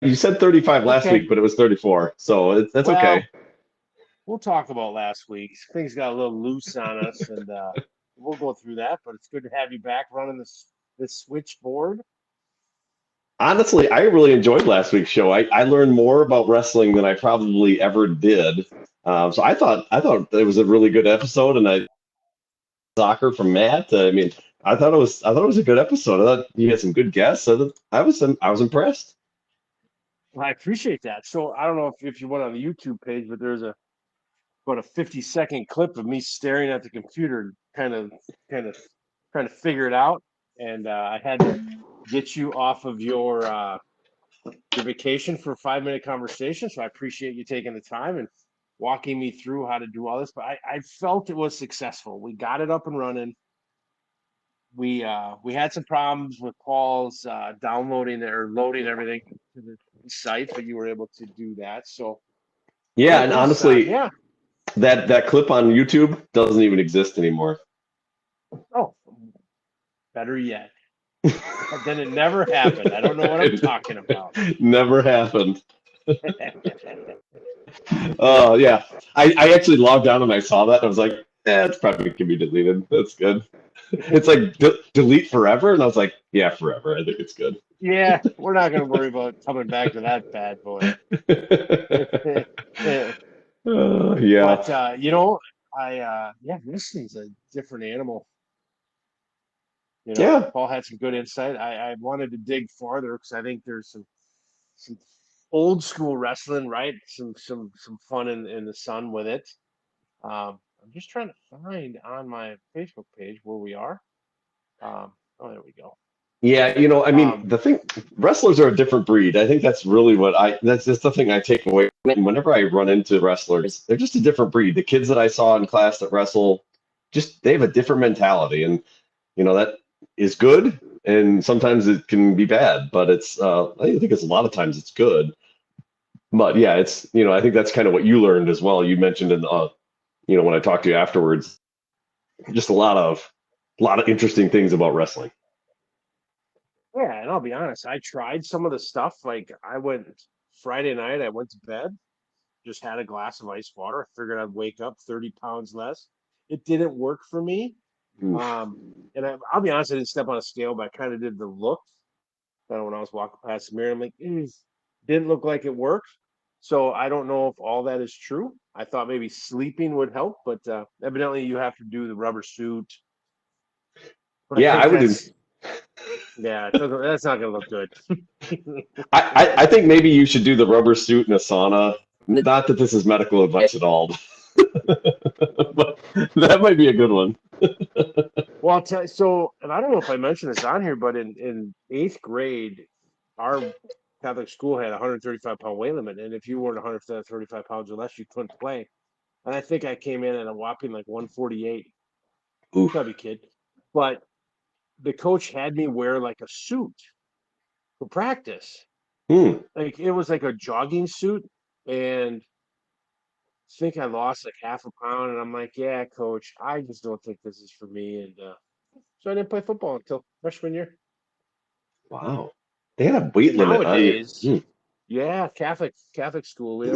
You said 35 last Okay. week, but it was 34, so that's okay. Well, we'll talk about last week. Things got a little loose on us, and we'll go through that. But it's good to have you back running this switchboard. Honestly, I really enjoyed last week's show. I learned more about wrestling than I probably ever did. So I thought it was a really good episode, and I soccer from Matt. I mean, I thought it was a good episode. I thought you had some good guests. I was impressed. Well, I appreciate that. So I don't know if you went on the YouTube page, but there's about a 50-second clip of me staring at the computer, kind of trying to figure it out, and I had to get you off of your vacation for a 5 minute conversation. So I appreciate you taking the time and walking me through how to do all this. But I felt it was successful. We got it up and running. We had some problems with Paul's downloading or loading everything to the site, but you were able to do that. So Yeah, and honestly, yeah. that clip on YouTube doesn't even exist anymore. Oh, better yet. Then it never happened. I don't know what I'm talking about. It never happened. Yeah. I actually logged on and I saw that. And I was like, it's probably can be deleted. That's good. It's like delete forever. And I was like, yeah, forever. I think it's good. Yeah, we're not going to worry about coming back to that bad boy. Yeah. But yeah, wrestling's a different animal. Yeah. Paul had some good insight. I wanted to dig farther because I think there's some old school wrestling, right? Some fun in the sun with it. I'm just trying to find on my Facebook page where we are. Oh, there we go. Yeah. I mean, Um, the thing, wrestlers are a different breed. I think that's really that's just the thing I take away. Whenever I run into wrestlers, they're just a different breed. The kids that I saw in class that wrestle, just they have a different mentality. And that is good, and sometimes it can be bad, but I think it's a lot of times it's good. But yeah, I think that's kind of what you learned as well. You mentioned when I talked to you afterwards, just a lot of interesting things about wrestling. yeah, and I'll be honest, I tried some of the stuff. Like I went Friday night, I went to bed, just had a glass of ice water. I figured I'd wake up 30 pounds less. It didn't work for me. Oof. Um, and I'll be honest, I didn't step on a scale, but I kind of did the look. When I was walking past the mirror, I'm like, didn't look like it worked. So I don't know if all that is true. I thought maybe sleeping would help, but evidently you have to do the rubber suit. But I Yeah, think I would. yeah, it doesn't, that's not going to look good. I think maybe you should do the rubber suit in a sauna. Not that this is medical advice at all, but that might be a good one. Well, I'll tell you, so, and I don't know if I mentioned this on here, but in eighth grade, our Catholic school had a 135-pound weight limit. And if you weren't 135 pounds or less, you couldn't play. And I think I came in at a whopping like 148, Oof. chubby kid. But the coach had me wear like a suit for practice. Hmm. Like it was like a jogging suit. And I think I lost like half a pound. And I'm like, yeah, coach, I just don't think this is for me. And so I didn't play football until freshman year. Wow. They had a weight And limit on you. nowadays, yeah, Catholic school, they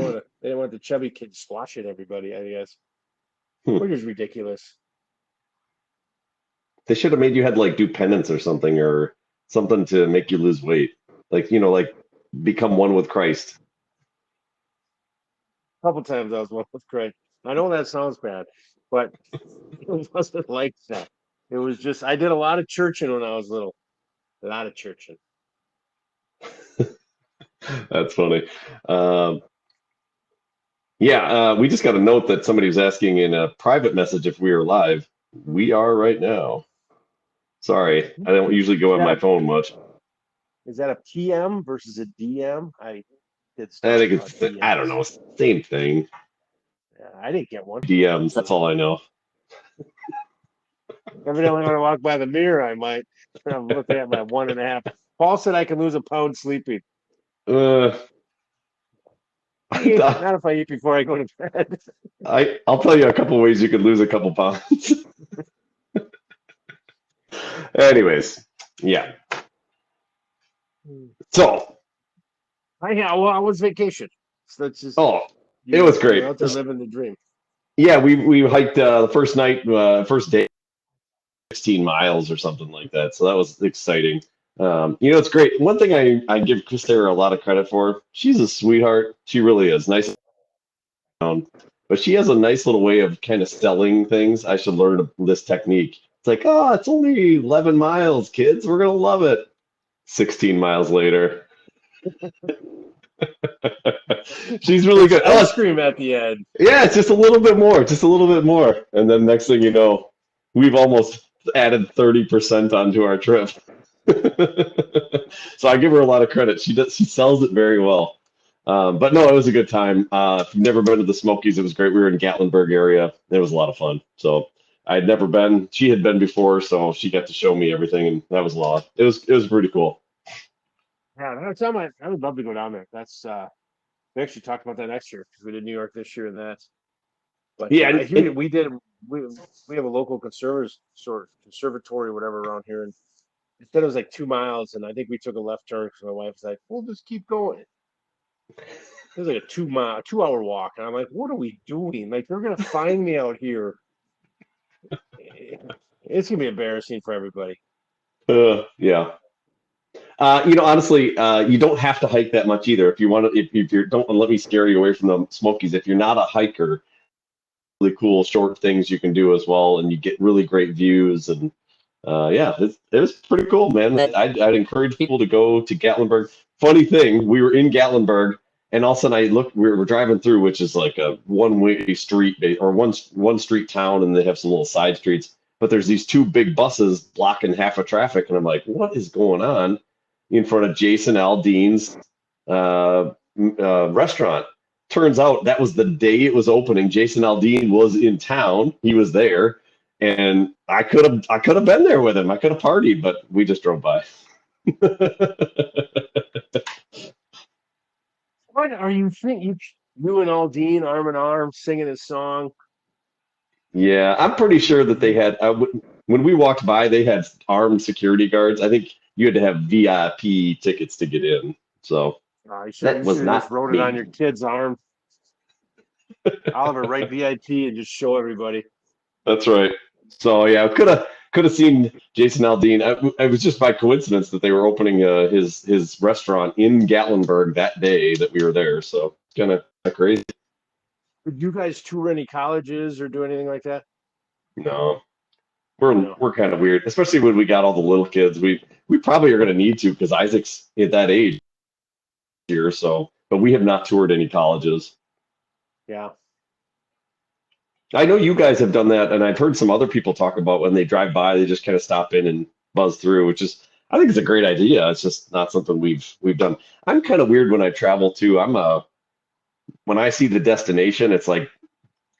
don't want the chubby kids squashing everybody, I guess, Hmm. which is ridiculous. They should have made you had like do penance or something to make you lose weight. Like become one with Christ. A couple times I was one with Craig. I know that sounds bad, but it wasn't like that. It was just I did a lot of churching when I was little. A lot of churching. That's funny. Um, yeah, we just got a note that somebody was asking in a private message if we are live. We are right now. Sorry, I don't usually Is go on that my a phone much. is that a PM versus a DM? I did I study think about I don't DMs. know, same thing. Yeah, I didn't get one. DMs, that's all I know. Evidently, when I walk by the mirror, I might. I'm looking at my 1.5. Paul said I can lose a pound sleeping. Uh, Not if I eat before I go to bed. I'll tell you a couple ways you could lose a couple pounds. Anyways, yeah. So Well, I was vacation. So that's just Oh, it was you're great. out there living the dream. Yeah, we hiked the first night, first day, 16 miles or something like that. So that was exciting. It's great. One thing I give Christara a lot of credit for. She's a sweetheart. She really is nice, but she has a nice little way of kind of selling things. I should learn this technique. It's like, oh, it's only 11 miles, kids. We're gonna love it. 16 miles later. She's really There's good. ice cream at the end. Yeah, it's just a little bit more, just a little bit more. And then next thing you know, we've almost added 30% onto our trip. So I give her a lot of credit. She sells it very well. But no, it was a good time. If you've never been to the Smokies, it was great. We were in Gatlinburg area. It was a lot of fun. So I'd never been. She had been before, so she got to show me everything, and that was a lot. It was pretty cool. Yeah, that's on my. I would love to go down there. That's we actually talked about that next year because we did New York this year and that. But Yeah, I hear we did. We we have a local conservatory, whatever, around here, and it said it was like 2 miles, and I think we took a left turn because my wife was like, "We'll just keep going." It was like a 2 mile, 2 hour walk, and I'm like, "What are we doing? Like they're gonna find me out here." It's gonna be embarrassing for everybody. yeah. Honestly, you don't have to hike that much either. If you want to, if you don't let me scare you away from the Smokies. If you're not a hiker, really cool short things you can do as well, and you get really great views. And yeah, it was pretty cool, man. I'd encourage people to go to Gatlinburg. Funny thing, we were in Gatlinburg, and all of a sudden I looked. We were driving through, which is like a one-way street or one street town, and they have some little side streets. But there's these two big buses blocking half of traffic, and I'm like, what is going on in front of Jason Aldean's restaurant? Turns out that was the day it was opening. Jason Aldean was in town. He was there, and I could have been there with him. I could have partied, but we just drove by. What are you thinking? You and Aldine arm in arm singing his song. Yeah, I'm pretty sure that they had when we walked by, they had armed security guards. I think you had to have VIP tickets to get in. So that You was should have just not wrote it on me. your kid's arm. Oliver, write VIP and just show everybody. That's right. So yeah, could have seen Jason Aldean. It was just by coincidence that they were opening his restaurant in Gatlinburg that day that we were there. So kind of crazy. Did you guys tour any colleges or do anything like that? No, we're No. we're kind of weird, especially when we got all the little kids. We probably are going to need to because Isaac's at that age here. So, but we have not toured any colleges. Yeah. I know you guys have done that, and I've heard some other people talk about when they drive by, they just kind of stop in and buzz through, which is I think it's a great idea. It's just not something we've done. I'm kind of weird when I travel too. When I see the destination, it's like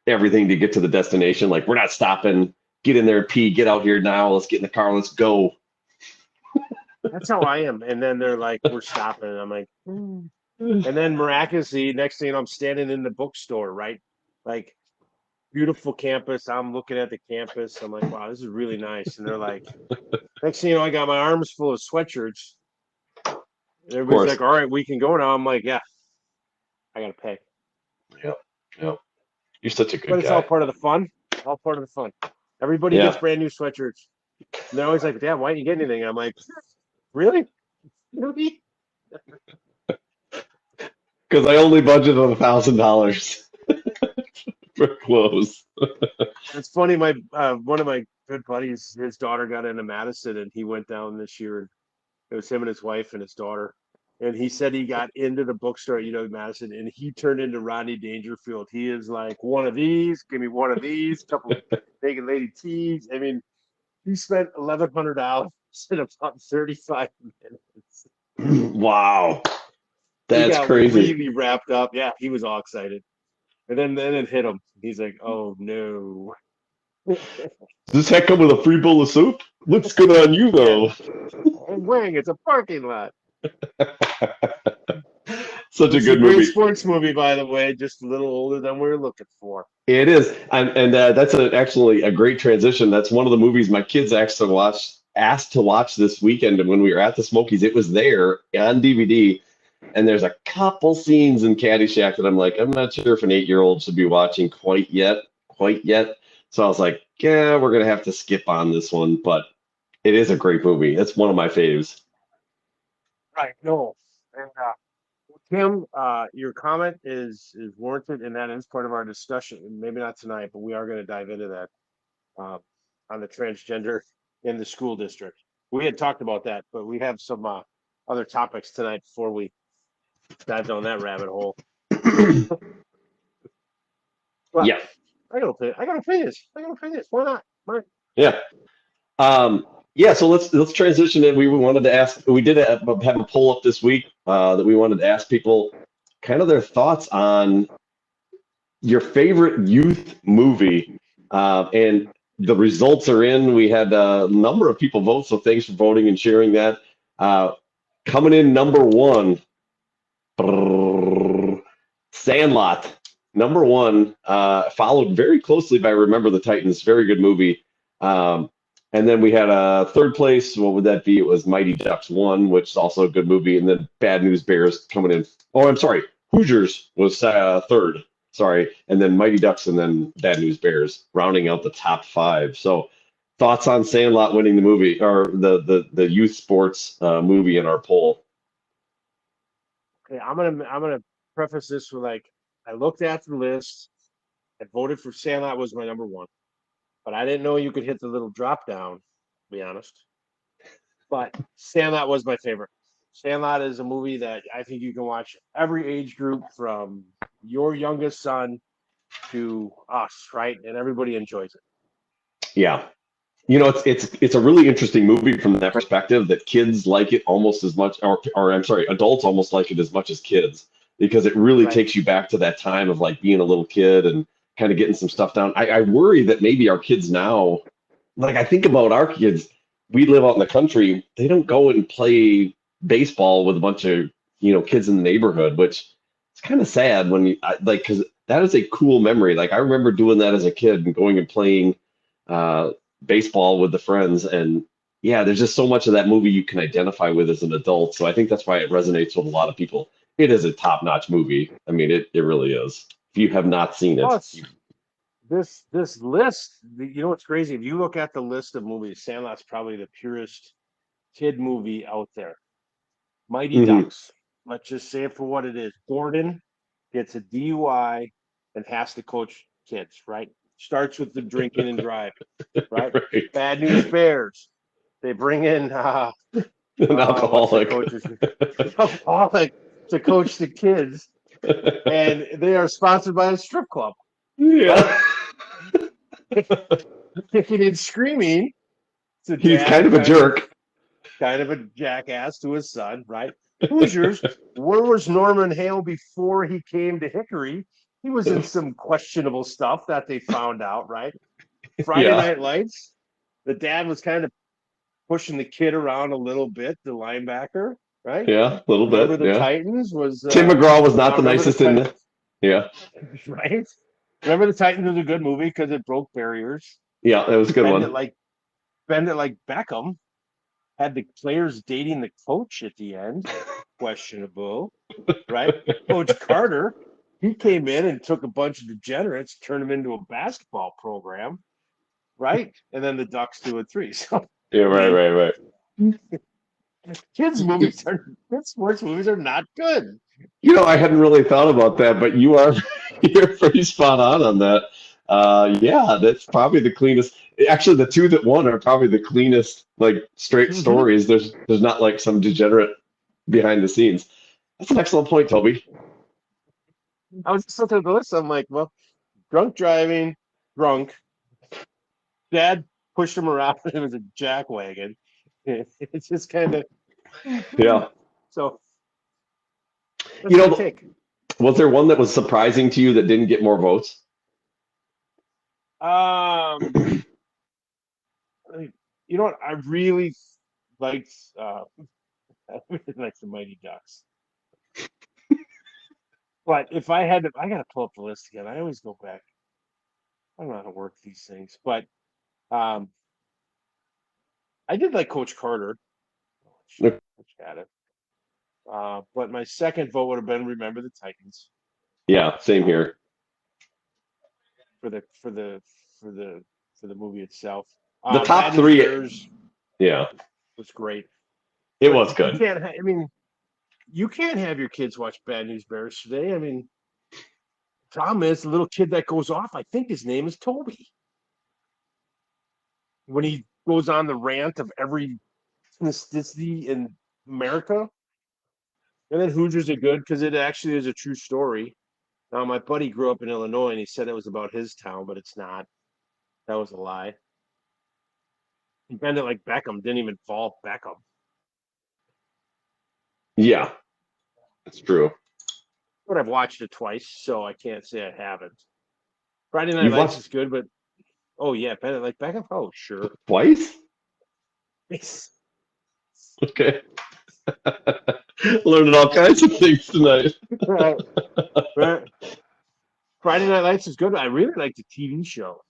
everything to get to the destination. Like we're not stopping. Get in there, pee. Get out here now. Let's get in the car. Let's go. That's how I am. And then they're like, we're stopping. And I'm like, "Hmm." And then miraculously, next thing you know, I'm standing in the bookstore, right? Like beautiful campus. I'm looking at the campus. I'm like, wow, this is really nice. And they're like, next thing you know, I got my arms full of sweatshirts. And Of everybody's course. like, all right, we can go now. I'm like, yeah, I gotta pay. Yep. Yep. You're such a But good it's all guy. part of the fun. All part of the fun. Everybody gets Yeah. brand new sweatshirts. And they're always like, Dad, why didn't you get anything? I'm like, really? Really? Because I only budgeted $1,000 for clothes. It's funny. My one of my good buddies, his daughter got into Madison, and he went down this year, and it was him and his wife and his daughter. And he said he got into the bookstore at Madison, and he turned into Rodney Dangerfield. He is like, one of these, give me one of these, couple naked lady tees. I mean, he spent $1,100 in about 35 minutes. Wow. He That's got crazy. really wrapped up. Yeah, he was all excited. And then it hit him. He's like, "Oh no!" Does this hat come with a free bowl of soup? Looks good on you Yeah, though. Wang, it's a parking lot. Such a It's a good great movie. sports movie, by the way. Just a little older than we were looking for. It is, and that's actually a great transition. That's one of the movies my kids asked to watch this weekend, and when we were at the Smokies, it was there on DVD. And there's a couple scenes in Caddyshack that I'm like, I'm not sure if an 8-year-old should be watching quite yet. So I was like, yeah, we're gonna have to skip on this one, but it is a great movie. It's one of my faves. Right. No. And Tim, your comment is warranted, and that is part of our discussion. Maybe not tonight, but we are going to dive into that uh, on the transgender in the school district. We had talked about that, but we have some other topics tonight before we dive down that rabbit hole. But Yeah, I gotta play. I gotta play this. I gotta play this. Why not? Why? yeah. Yeah, so let's transition in. We wanted to ask, we did have a poll up this week that we wanted to ask people kind of their thoughts on your favorite youth movie. And the results are in. We had a number of people vote, so thanks for voting and sharing that. Uh, Coming in number one, Sandlot. Number one, followed very closely by Remember the Titans. Very good movie. And then we had a third place. What would that be? It was Mighty Ducks 1, which is also a good movie. And then Bad News Bears coming in. Oh, I'm sorry. Hoosiers was third. Sorry. And then Mighty Ducks and then Bad News Bears rounding out the top five. So thoughts on Sandlot winning the movie or the youth sports movie in our poll? Okay, I'm gonna preface this with like I looked at the list. I voted for Sandlot was my number one, but I didn't know you could hit the little drop down. To be honest, but Sandlot was my favorite. Sandlot is a movie that I think you can watch every age group from your youngest son to us, right? And everybody enjoys it. Yeah. You know, it's a really interesting movie from that perspective that kids like it almost as much, or I'm sorry, adults almost like it as much as kids because it really Right. takes you back to that time of like being a little kid and kind of getting some stuff down. I worry that maybe our kids now, like I think about our kids, we live out in the country, they don't go and play baseball with a bunch of, kids in the neighborhood, which it's kind of sad when like, because that is a cool memory. Like I remember doing that as a kid and going and playing uh, baseball with the friends. And yeah, there's just so much of that movie you can identify with as an adult. So I think that's why it resonates with a lot of people. It is a top-notch movie. I mean, it really is. If you have not seen it, Plus, this list, you know what's crazy? If you look at the list of movies, Sandlot's probably the purest kid movie out there. Mighty Mhm. Ducks. Let's just say it for what it is. Gordon gets a DUI and has to coach kids, right? Starts with the drinking and driving, right? Right. Bad News Bears. They bring in An what's the alcoholic. coach's alcoholic to coach the kids, and they are sponsored by a strip club, right? Yeah. Kicking and screaming. It's a He's kind dad of a jerk. kind of a jackass to his son, right? Hoosiers, where was Norman Hale before he came to Hickory? He was in some questionable stuff that they found out, right? Friday Yeah. Night Lights, the dad was kind of pushing the kid around a little bit, the linebacker, right? Yeah. A little Remember bit. the Yeah. Titans was Tim McGraw was not the remember the nicest in Titans, the. Yeah. right? Remember the Titans was a good movie because it broke barriers. Yeah. That was a good Bend one. it like bend it like Beckham had the players dating the coach at the end. Questionable, right? Coach Carter, he came in and took a bunch of degenerates, turned them into a basketball program, right? And then the Ducks 2 and 3. So Yeah. I Right. mean, Right. Right. kids sports movies are not good. I hadn't really thought about that, but you're pretty spot on that. Yeah, that's probably the cleanest. Actually, the two that won are probably the cleanest, like straight Mm-hmm. stories. There's not like some degenerate behind the scenes. That's an excellent point, Toby. I was just looking at the list. I'm like, well, drunk driving, drunk. Dad pushed him around. It was a jack wagon. It's just kind of Yeah. so. You That's my know, take. was there one that was surprising to you that didn't get more votes? Um, you know what? I really liked. I really like the Mighty Ducks. But if I had to, I gotta pull up the list again. I always go back. I don't know how to work these things, but um, I did like Coach Carter. Which had it. But my second vote would have been Remember the Titans Yeah, same here. for the for the for the for the movie itself. The Bad top News three, Bears yeah, was great, it but was you good. can't. I mean, you can't have your kids watch Bad News Bears today. I mean, problem is the little kid that goes off. I think his name is Toby. When he goes on the rant of every ethnicity in America, and then Hoosiers are good because it actually is a true story. Now, my buddy grew up in Illinois, and he said it was about his town, but it's not. That was a lie. He bent it like Beckham, didn't even fall Beckham. Yeah, it's true. But I've watched it twice, so I can't say I haven't. Friday Night You've Lights watched is good, but oh yeah, bent it like Beckham. Oh sure. twice? Okay. Learning all kinds of things tonight. Right. Right. Friday Night Lights is good. I really like the TV show.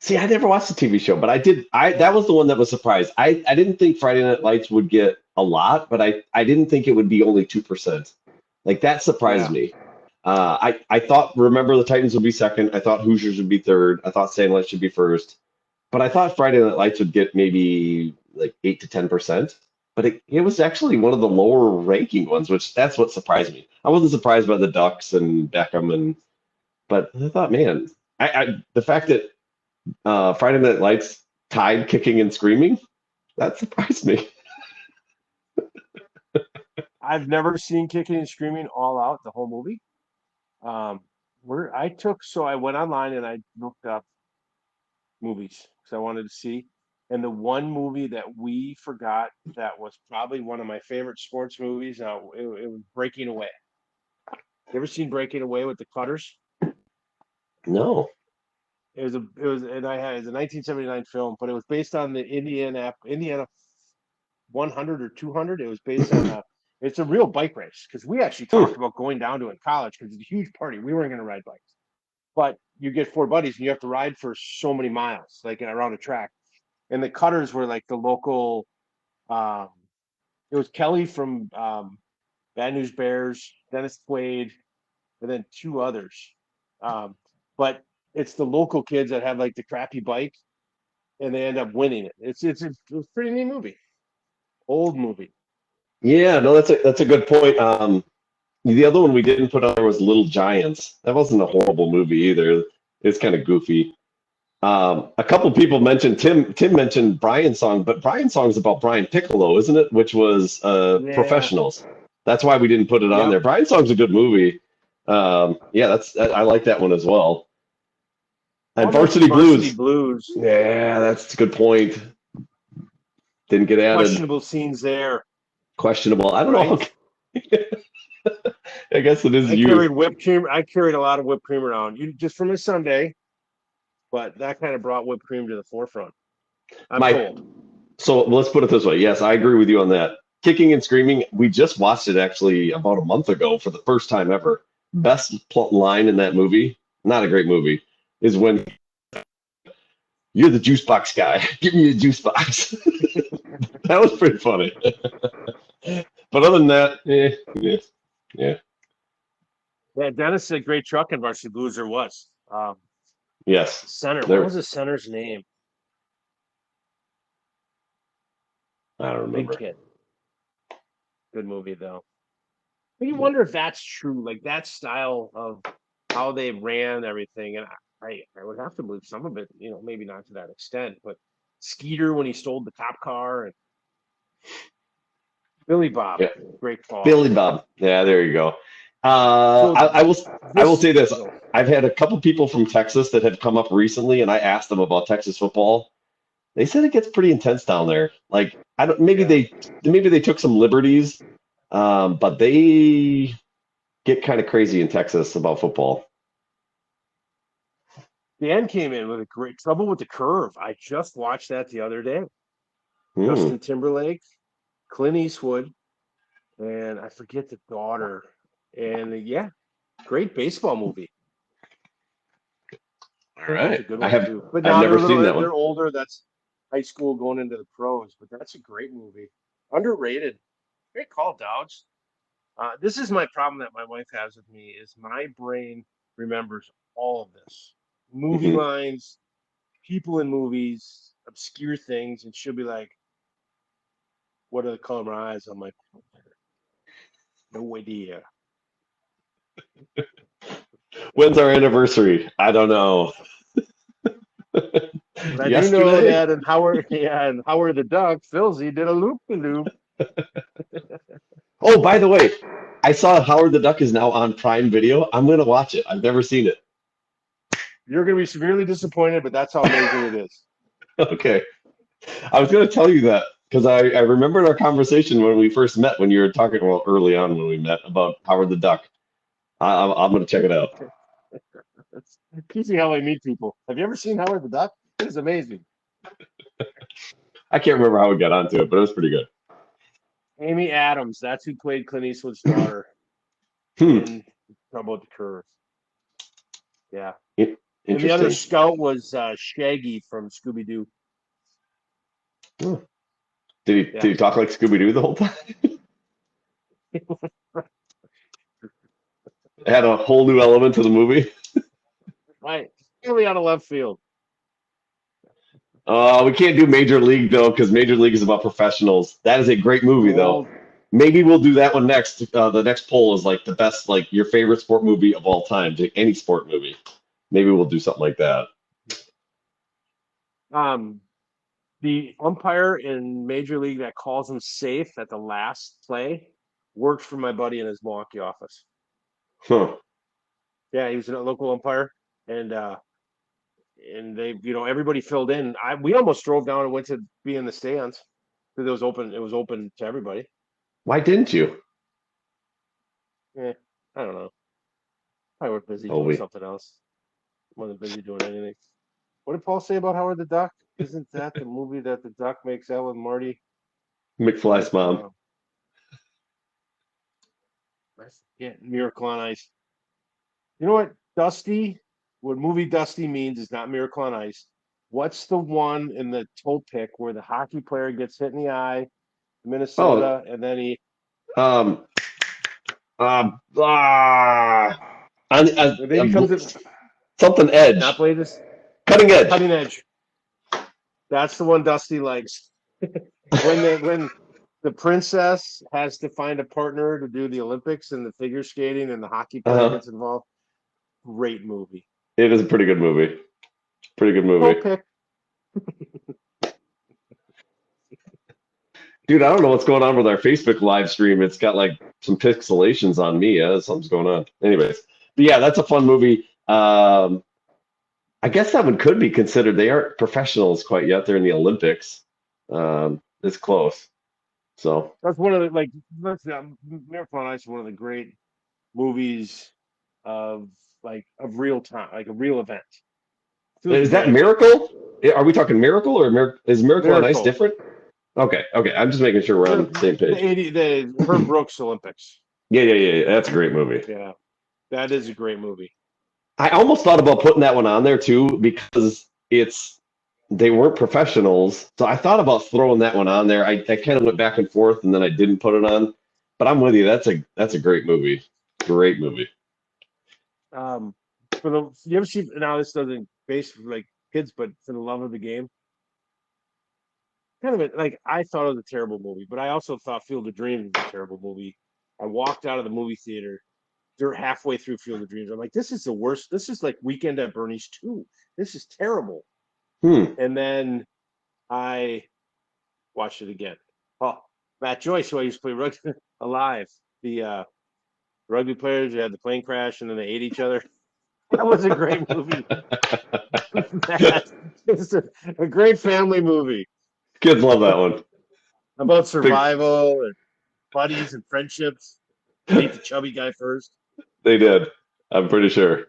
See, I never watched the TV show, but I did. I that was the one that was surprised. I didn't think Friday Night Lights would get a lot, but I didn't think it would be only 2%. Like that surprised Yeah. me. I thought Remember the Titans would be second. I thought Hoosiers would be third. I thought Sandlot should be first. But I thought Friday Night Lights would get maybe like 8 to 10%. But it was actually one of the lower ranking ones, which that's what surprised me. I wasn't surprised by the Ducks and Beckham but I thought, man, the fact that Friday Night Lights tied Kicking and Screaming, that surprised me. I've never seen Kicking and Screaming all out the whole movie. Where I took so I went online and I looked up movies because I wanted to see. And the one movie that we forgot that was probably one of my favorite sports movies, it was Breaking Away. You ever seen Breaking Away with the Cutters? No. And I had it's a 1979 film, but it was based on the Indiana 100 or 200. It was based on it's a real bike race because we actually Hmm. talked about going down to it in college because it's a huge party. We weren't going to ride bikes, but you get four buddies and you have to ride for so many miles, like around a track. And the Cutters were like the local. Um, it was Kelly from Bad News Bears, Dennis Quaid, and then two others. Um, but it's the local kids that have like the crappy bike, and they end up winning it. It's a pretty neat movie, old movie. Yeah, no, that's a good point. The other one we didn't put on there was Little Giants. That wasn't a horrible movie either. It's kind of goofy. A couple people mentioned Tim mentioned Brian Song, but Brian Song's about Brian Piccolo, isn't it? Which was Yeah. Professionals. That's why we didn't put it on Yep. there. Brian Song's a good movie. Yeah, I like that one as well. How And about Varsity Varsity Blues. Blues? Yeah, that's a good point. Didn't get added. Questionable scenes there, Questionable. I don't know. right? I guess it is I carried youth. whipped cream. I carried a lot of whipped cream around, you just from a Sunday, but that kind of brought whipped cream to the forefront. I'm My told. So let's put it this way. Yes, I agree with you on that. Kicking and Screaming, we just watched it actually about a month ago for the first time ever. Best plot line in that movie, not a great movie, is when you're the juice box guy. Give me a juice box. That was pretty funny. But other than that, yeah, Yeah, Dennis said great truck in Varsity Blues. There was yes. center. What was There, the center's name? I don't Big remember. kid. Good movie though. But you wonder if that's true, like that style of how they ran everything. And I would have to believe some of it, maybe not to that extent, but Skeeter when he stole the cop car and Billy Bob, Yeah, great call. Billy Bob. Yeah, there you go. So I will this say this. so I've had a couple people from Texas that have come up recently, and I asked them about Texas football. They said it gets pretty intense down there. Like I don't yeah. maybe they took some liberties, but they get kind of crazy in Texas about football. Dan came in with a great Trouble with the Curve. I just watched that the other day. Hmm. Justin Timberlake, Clint Eastwood, and I forget the daughter. And yeah, great baseball movie. All That's a right. good one too. But I've now never seen that one. they're older. That's high school going into the pros. But that's a great movie. Underrated. Great call, Dodge. This is my problem that my wife has with me is my brain remembers all of this. Movie Hmm. lines, people in movies, obscure things, and she'll be like, "What are the color of my eyes?" I'm like, "No idea." When's our anniversary? I don't know. But I do know Yesterday? that in Howard, yeah, and Howard the Duck, Philzy did a loop de loop. Oh, by the way, I saw Howard the Duck is now on Prime Video. I'm gonna watch it. I've never seen it. You're going to be severely disappointed, but that's how amazing it is. Okay. I was gonna tell you that because I remembered our conversation when we first met when you were talking, well, early on when we met about Howard the Duck. I'm gonna check it out. That's usually how I meet people. Have you ever seen Howard the Duck? It is amazing. I can't remember how we got onto it, but it was pretty good. Amy Adams, that's who played Clint Eastwood's daughter Hmm. in Trouble with the Curve. Yeah. I- And the other Interesting. scout was Shaggy from Scooby Doo. Hmm. Did Yeah. he talk like Scooby Doo the whole time? It had a whole new element to the movie. Right. Really out of left field. We can't do Major League though, because Major League is about professionals. That is a great movie though. Well, Maybe we'll do that one next. The next poll is like the best, like your favorite sport movie of all time, any sport movie. Maybe we'll do something like that. um, the umpire in Major League that calls him safe at the last play worked for my buddy in his Milwaukee office. Huh. Yeah, he was a local umpire, and they, everybody filled in. We almost drove down and went to be in the stands because it was open. It was open to everybody. Why didn't you? Yeah, I don't know. I were busy doing Toby. something else. Wasn't busy doing anything. What did Paul say about Howard the Duck? Isn't that the movie that the duck makes out with Marty? McFly's With mom. yeah, Miracle on Ice. You know what, Dusty? What movie Dusty means is not Miracle on Ice. What's the one in the toe pick where the hockey player gets hit in the eye, Oh, Minnesota, and then he um, ah, and then he comes in something not edge, Bladis, cutting edge. Cutting Edge. That's the one Dusty likes. When the princess has to find a partner to do the Olympics and the figure skating and the hockey player Uh-huh. gets involved. Great movie. It is a pretty good movie. Pretty good Toe movie. pick. Dude, I don't know what's going on with our Facebook live stream. It's got like some pixelations on me. Something's going on. Anyways, but yeah, that's a fun movie. I guess that one could be considered. They aren't professionals quite yet. They're in the Olympics. It's close. So That's one of the like. Miracle on Ice is one of the great movies of of real time, like a real event. Feels is that magic. Miracle? Are we talking Miracle or is Miracle on Ice Miracle. different? Okay, okay. I'm just making sure we're on the same The page. 80 the Herb Brooks Olympics. Yeah, yeah, yeah, yeah. That's a great movie. Yeah, that is a great movie. I almost thought about putting that one on there too because they weren't professionals. So I thought about throwing that one on there. I kind of went back and forth and then I didn't put it on. But I'm with you. That's a great movie. Great movie. Um, for the you ever see now this doesn't base for like kids, but for the love of the game, kind of like I thought it was a terrible movie, but I also thought Field of Dreams was a terrible movie. I walked out of the movie theater. They're halfway through Field of Dreams. I'm like, this is the worst. This is like Weekend at Bernie's 2. This is terrible. Hmm. And then I watched it again. Oh, Matt Joyce, who I used to play rugby alive. The rugby players who had the plane crash and then they ate each other. That was a great movie. It's a great family movie Kids love that one. about Big, survival and buddies and friendships. Who ate the chubby guy first? they did. I'm pretty sure.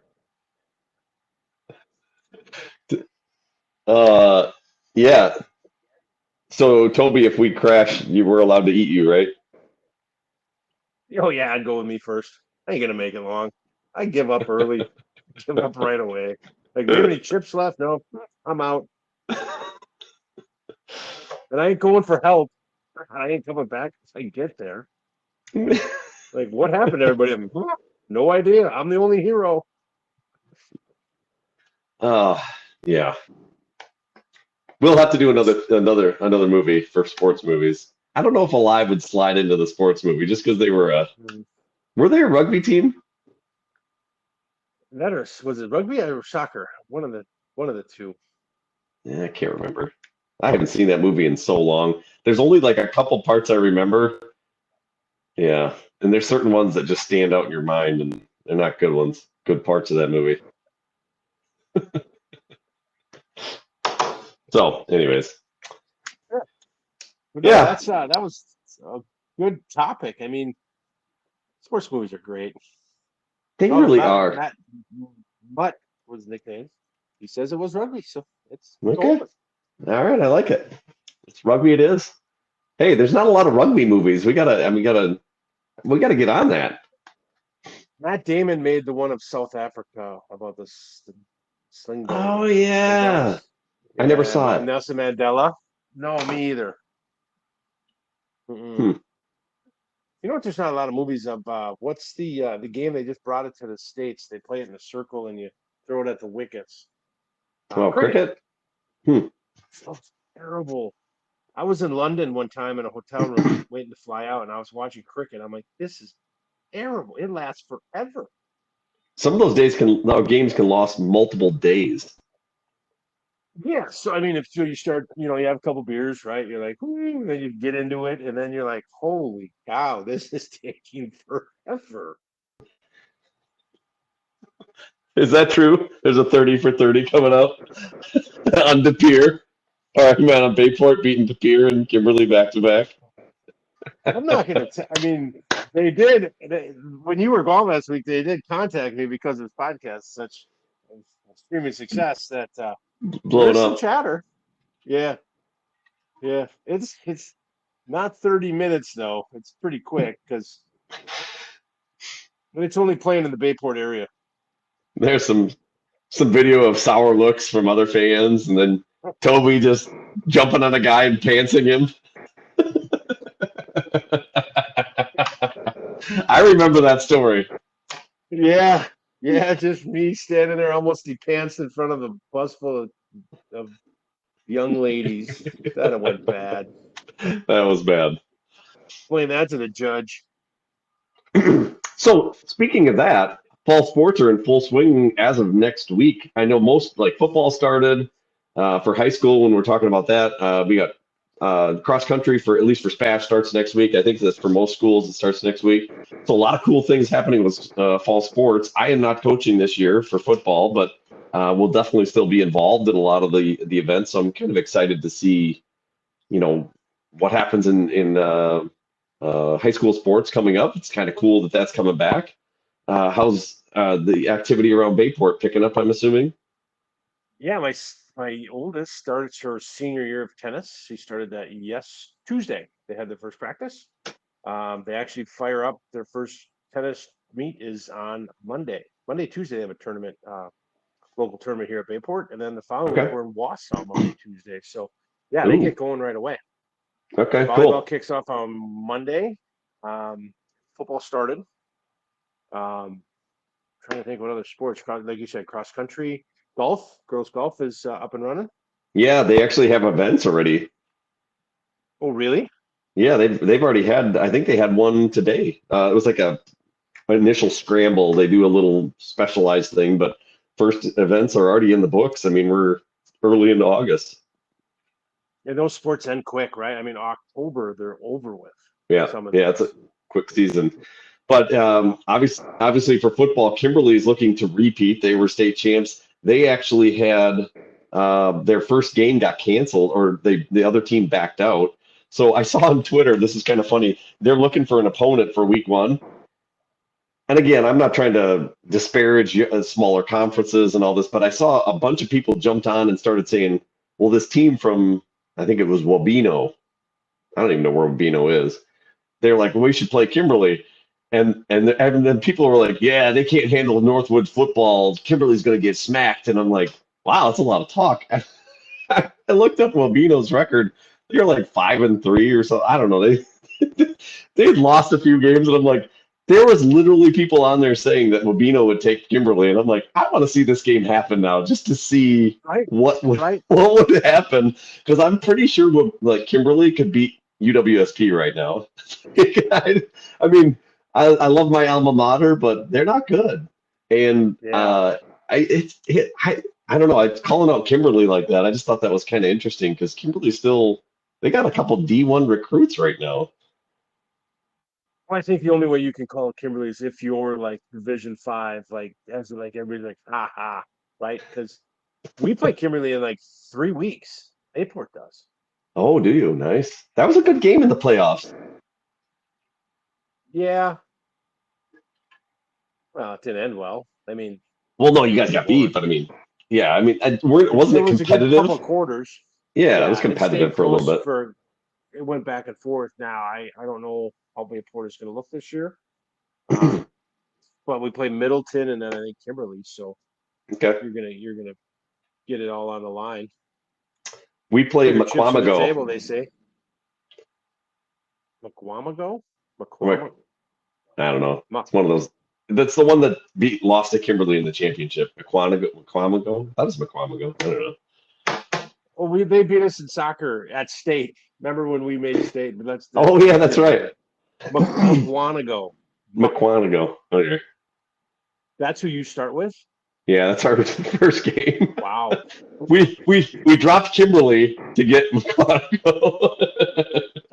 Uh, yeah. So Toby, if we crash, you were allowed to eat you, right? Oh yeah, I'd go with me first. I ain't gonna make it long. I give up early. Give up right away. Like, do you have any chips left? No, I'm out. And I ain't going for help. I ain't coming back until I get there. Like, what happened to everybody? I'm, "Huh, no idea. I'm the only hero." Uh, yeah. We'll have to do another movie for sports movies. I don't know if Alive would slide into the sports movie just because they were they a rugby team? That or was it rugby or soccer? One of the two. Yeah, I can't remember. I haven't seen that movie in so long. There's only like a couple parts I remember. Yeah, and there's certain ones that just stand out in your mind, and they're not good ones. Good parts of that movie. So, anyways, Yeah. But no, yeah, that was a good topic. I mean, sports movies are great. they No, really are. Matt Mutt was the nickname. He says it was rugby, so it's Okay, open. all right, I like it. It's rugby. It is. Hey, there's not a lot of rugby movies. We gotta get on that. Matt Damon made the one of South Africa about the Oh slingboarding. I think that yeah, was, I never yeah, saw it. Nelson Mandela. No, me either. Mm-mm. Hmm. You know what? There's not a lot of movies of what's the game they just brought it to the States. They play it in a circle and you throw it at the wickets. Oh, Cricket. cricket. Hmm. Oh, it's terrible. I was in London one time in a hotel room waiting to fly out, and I was watching cricket. I'm like, this is terrible. It lasts forever. Some of those games can last multiple days. Yeah. So I mean, if you start, you have a couple beers, right? You're like, "Ooh," then you get into it, and then you're like, holy cow, this is taking forever. Is that true? There's a 30 for 30 coming up on De Pere. All right, man, on Bayport beating De Pere and Kimberly back to back. I'm not gonna. I mean, they did. When you were gone last week, they did contact me because of this podcast, such streaming success that there Blown is some up. chatter. Yeah, yeah. It's not 30 minutes though. It's pretty quick because it's only playing in the Bayport area. There's some video of sour looks from other fans, and then Toby just jumping on a guy and pantsing him. I remember that story. Yeah, yeah. Just me standing there, almost de pants in front of a bus full of young ladies. That went bad. That was bad. Explain that to the judge. So speaking of that, fall sports are in full swing as of next week. I know most like football started for high school when we're talking about that. We got cross country for at least for SPASH starts next week. I think that's for most schools. It starts next week. So a lot of cool things happening with fall sports. I am not coaching this year for football, but we'll definitely still be involved in a lot of the events. So I'm kind of excited to see, what happens in high school sports coming up. It's kind of cool that that's coming back. How's the activity around Bayport picking up, I'm assuming? Yeah, my oldest started her senior year of tennis. She started that Tuesday. They had their first practice. They actually fire up their first tennis meet is on Monday. Monday, Tuesday they have a tournament, local tournament here at Bayport, and then the following week Okay. we're in Wausau Monday, Tuesday. So yeah, they Ooh, get going right away. okay, Volleyball cool. kicks off on Monday. Football started. Trying to think what other sports, like you said, cross country, golf, girls golf is up and running. Yeah, they actually have events already. Oh, really? Yeah, they've already had. I think they had one today. It was like a initial scramble. They do a little specialized thing, but first events are already in the books. I mean, we're early into August. Yeah, those sports end quick, right? I mean, October they're over with. Yeah, Some of yeah, it's a these. quick season. But obviously for football, Kimberly is looking to repeat. They were state champs. They actually had their first game got canceled, or the other team backed out. So I saw on Twitter, this is kind of funny. They're looking for an opponent for week one. And again, I'm not trying to disparage smaller conferences and all this, but I saw a bunch of people jumped on and started saying, well, this team from, I think it was Wabino. I don't even know where Wabino is. They're like, well, we should play Kimberly. And then people were like, yeah, they can't handle Northwood football. Kimberly's going to get smacked. And I'm like, wow, that's a lot of talk. I looked up Wabino's record. You're like 5-3 or so. I don't know. They'd lost a few games, and I'm like, there was literally people on there saying that Mobino would take Kimberly, and I'm like, I want to see this game happen now, just to see Right, what would right. what would happen, because I'm pretty sure like Kimberly could beat UWSP right now. I mean, I love my alma mater, but they're not good, and Yeah. I don't know. I calling out Kimberly like that. I just thought that was kind of interesting because Kimberly still they got a couple D1 recruits right now. Well, I think the only way you can call it Kimberly is if you're like Division 5, like as in, like everybody's like, ha ha, right? Because we play Kimberly in like 3 weeks. Mayport does. Oh, do you? Nice. That was a good game in the playoffs. Yeah. Well, it didn't end well. I mean, Well, no, you guys we got beat, won. but I mean, yeah, I mean, It wasn't it was a good couple competitive? of quarters. Yeah, it was Yeah, it stayed competitive for a little close bit. for. It went back and forth. Now I don't know how Mayport is going to look this year. Um, but we play Middleton and then I think Kimberly. So Okay. you're gonna get it all on the line. We played Bigger chips at the McQuamago. table, they say. McQuamago? Mc- McQuama? I don't know. Ma- It's one of those. That's the one that lost to Kimberly in the championship. McQuamago. How does McQuamago? I don't know. Oh, they beat us in soccer at state. Remember when we made state? But Oh yeah, that's that's different. right. McQuanago. McQuanago. Okay. That's who you start with? Yeah, that's our first game. Wow. We dropped Kimberly to get McQuanago.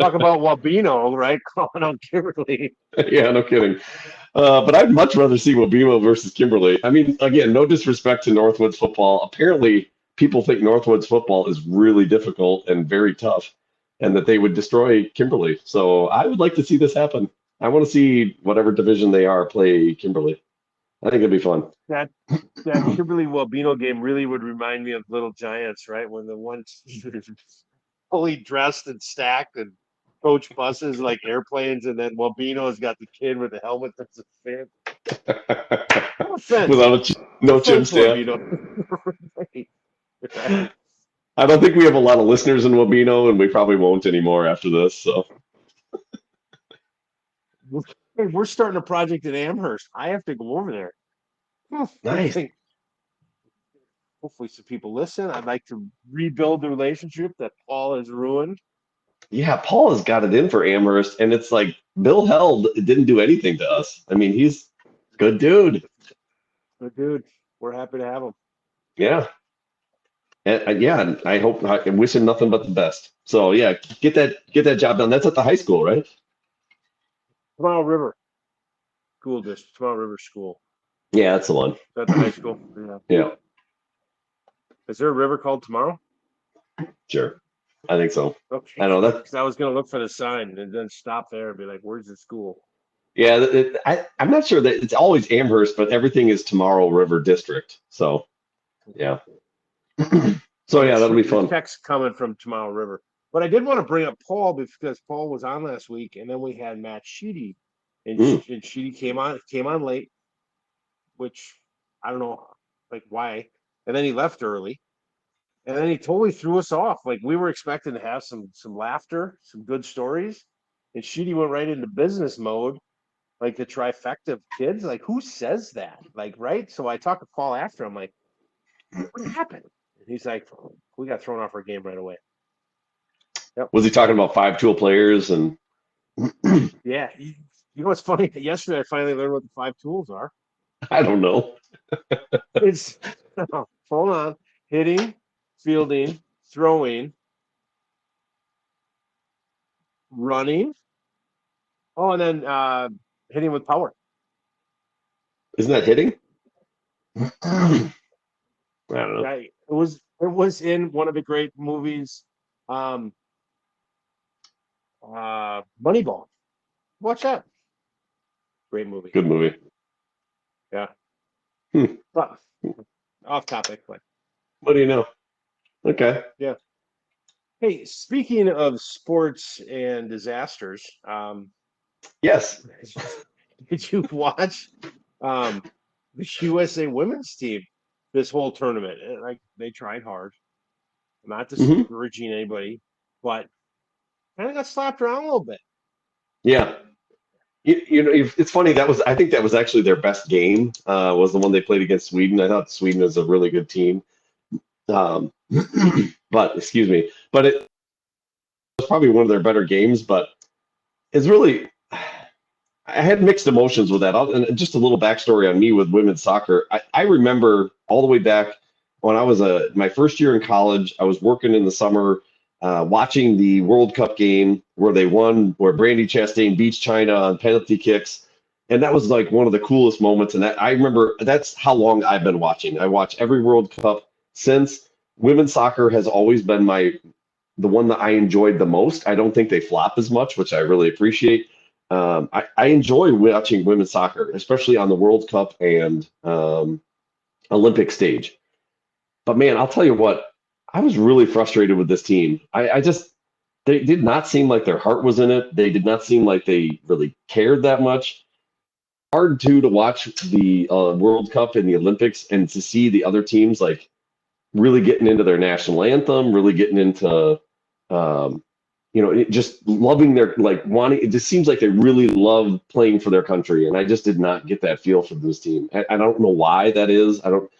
Talk about Wabino, right? Calling out Kimberly. Yeah, no kidding. But I'd much rather see Wabimo versus Kimberly. I mean, again, no disrespect to Northwoods football. Apparently, people think Northwoods football is really difficult and very tough, and that they would destroy Kimberly. So I would like to see this happen. I want to see whatever division they are play Kimberly. I think it'd be fun. That that Kimberly Wabino game really would remind me of Little Giants, right? When the one fully dressed and stacked and coach buses like airplanes, and then Wabino's got the kid with the helmet that's a fan. No offense. Without No no Chim offense, Stamp. Wabino. Right. Right. I don't think we have a lot of listeners in Wabino, and we probably won't anymore after this. So Hey, we're starting a project in Amherst. I have to go over there. I nice. think hopefully some people listen. I'd like to rebuild the relationship that Paul has ruined. Yeah, Paul has got it in for Amherst, and it's like Bill Held didn't do anything to us. I mean, he's a good dude. But dude, we're happy to have him. Yeah, and yeah, and I wish him nothing but the best. So yeah, get that job done. That's at the high school, right? Tomorrow River School District, Tomorrow River School. Yeah, that's the one. Is that the high school? Yeah. Yeah, Is there a river called Tomorrow? sure. I think so. Okay. I know that. Because I was going to look for the sign and then stop there and be like, where's the school? Yeah, I'm not sure that it's always Amherst, but everything is Tomorrow River District. So yeah. So yeah, that'll be The fun. text coming from Tomorrow River. But I did want to bring up Paul because Paul was on last week, and then we had Matt Sheedy, and, Mm. and Sheedy came on late, which I don't know like why, and then he left early, and then he totally threw us off. Like we were expecting to have some laughter, some good stories, and Sheedy went right into business mode, like the trifecta of kids. Like who says that? Like right? So I talked to Paul after. I'm like, what happened? And he's like, we got thrown off our game right away. Yep. Was he talking about 5-tool players and? Yeah. You know what's funny? Yesterday I finally learned what the 5 tools are. I don't know. It's hold on. Hitting, fielding, throwing, running. Oh, and then hitting with power. Isn't that hitting? I don't know. Right. It was in one of the great movies, Moneyball. Watch that. Great movie. Good movie. Yeah. Hmm. But off topic, but What do you know? Okay. yeah. Hey, speaking of sports and disasters, Yes. did you watch the USA women's team this whole tournament? Like they tried hard. I'm not Hmm. discouraging anybody, but kind of got slapped around a little bit. Yeah. It's funny. I think that was actually their best game, was the one they played against Sweden. I thought Sweden was a really good team. Um, but excuse me, but it was probably one of their better games, but it's really, I had mixed emotions with that. And just a little backstory on me with women's soccer. I remember all the way back when I was my first year in college. I was working in the summer, watching the World Cup game where they won, where Brandy Chastain beats China on penalty kicks, and that was like one of the coolest moments. And I remember that's how long I've been watching. I watch every World Cup since. Women's soccer has always been the one that I enjoyed the most. I don't think they flop as much, which I really appreciate. I enjoy watching women's soccer, especially on the World Cup and Olympic stage. But man, I'll tell you what, I was really frustrated with this team. I just, they did not seem like their heart was in it. They did not seem like they really cared that much. Hard too to watch the World Cup and the Olympics and to see the other teams like really getting into their national anthem, really getting into, um, just loving their like wanting. It just seems like they really love playing for their country, and I just did not get that feel from this team. I don't know why that is. I don't.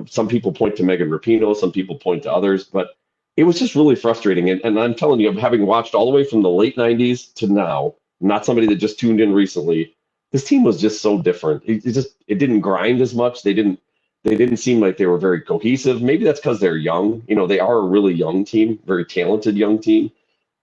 Some people point to Megan Rapinoe, some people point to others, but it was just really frustrating. And I'm telling you, having watched all the way from the late '90s to now, not somebody that just tuned in recently, this team was just so different. It didn't grind as much. They didn't seem like they were very cohesive. Maybe that's because they're young. They are a really young team, very talented young team.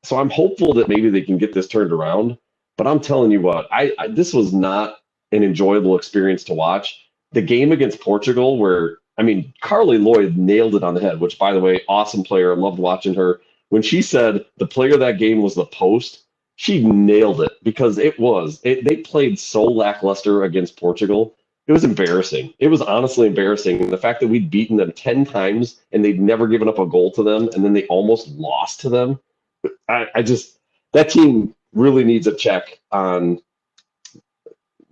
So I'm hopeful that maybe they can get this turned around. But I'm telling you what, this was not an enjoyable experience to watch. The game against Portugal, where I mean, Carly Lloyd nailed it on the head. Which, by the way, awesome player. I loved watching her. When she said the player of that game was the post, she nailed it because it was. They played so lackluster against Portugal. It was embarrassing. It was honestly embarrassing. And the fact that we'd beaten them 10 times and they'd never given up a goal to them, and then they almost lost to them. I just, that team really needs a check on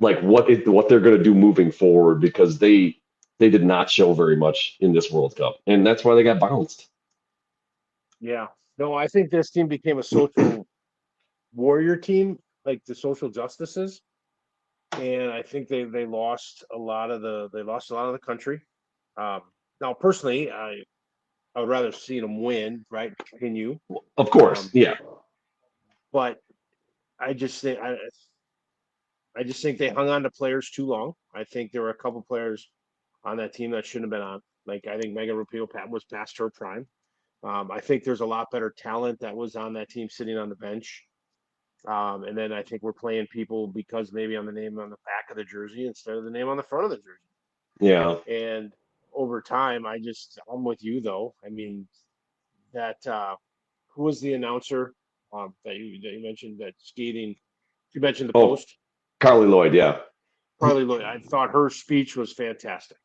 like what they're going to do moving forward, because they did not show very much in this World Cup, and that's why they got bounced. Yeah. No, I think this team became a social warrior team, like the social justices. And I think they lost a lot of the country. Um, Now, personally, I would rather see them win, right? Continue. Of course, Um, yeah, but I just think I just think they hung on to players too long. I think there were a couple players on that team that shouldn't have been on. Like I think Megan Rapinoe was past her prime. I think there's a lot better talent that was on that team sitting on the bench. And then I think we're playing people because maybe on the name on the back of the jersey instead of the name on the front of the jersey. yeah. And over time, I'm with you though. I mean that who was the announcer that you mentioned that skating? You mentioned the Oh, post. Carly Lloyd, yeah, Carly Lloyd. I thought her speech was fantastic.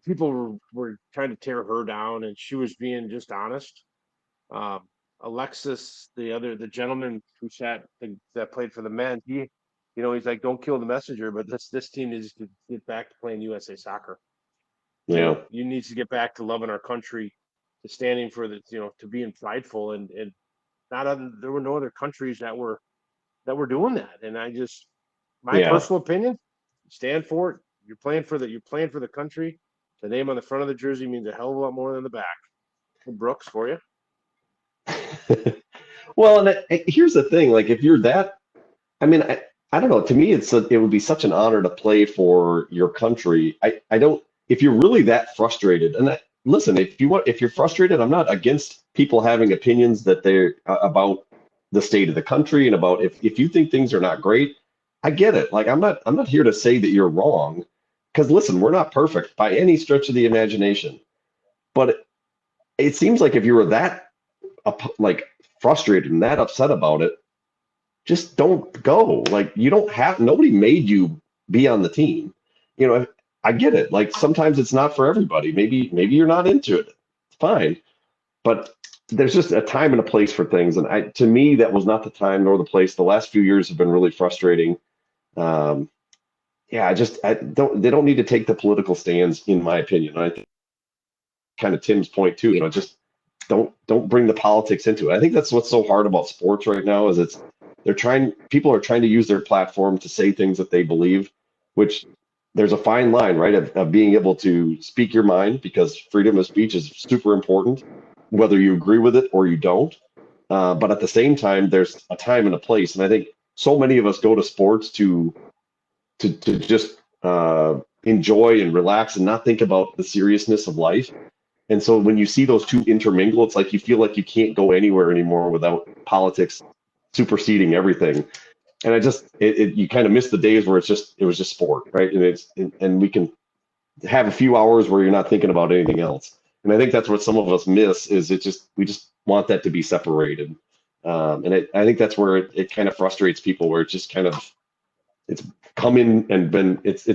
People were trying to tear her down, and she was being just honest. Um, Alexis, the gentleman who that played for the men, he's like, don't kill the messenger, but this team needs to get back to playing USA soccer. yeah, You need to get back to loving our country, to standing for to being prideful, and there were no other countries that were doing that. And my yeah. personal opinion, stand for it. You're playing for the country. The name on the front of the jersey means a hell of a lot more than the back. Brooks for you. Well, and here's the thing: like, if you're that, I mean, I don't know. To me, it would be such an honor to play for your country. I don't. If you're really that frustrated, and listen, if you're frustrated, I'm not against people having opinions that they're about the state of the country and about if you think things are not great. I get it. Like, I'm not here to say that you're wrong, because listen, we're not perfect by any stretch of the imagination. But it seems like if you were that like frustrated and that upset about it, just don't go. Like, you don't have, nobody made you be on the team. You know, I get it. Like, sometimes it's not for everybody. Maybe you're not into it. It's fine. But there's just a time and a place for things. And to me, that was not the time nor the place. The last few years have been really frustrating. Um, yeah, they don't need to take the political stands, in my opinion. I think kind of Tim's point too, just don't bring the politics into it. I think that's what's so hard about sports right now is people are trying to use their platform to say things that they believe, which there's a fine line, right, of being able to speak your mind because freedom of speech is super important, whether you agree with it or you don't. But at the same time, there's a time and a place, and I think so many of us go to sports to just enjoy and relax and not think about the seriousness of life. And so when you see those two intermingle, it's like you feel like you can't go anywhere anymore without politics superseding everything. And you kind of miss the days where it was just sport, right? And we can have a few hours where you're not thinking about anything else. And I think that's what some of us miss is we just want that to be separated. I think that's where it kind of frustrates people where it's just kind of it's come in and been it's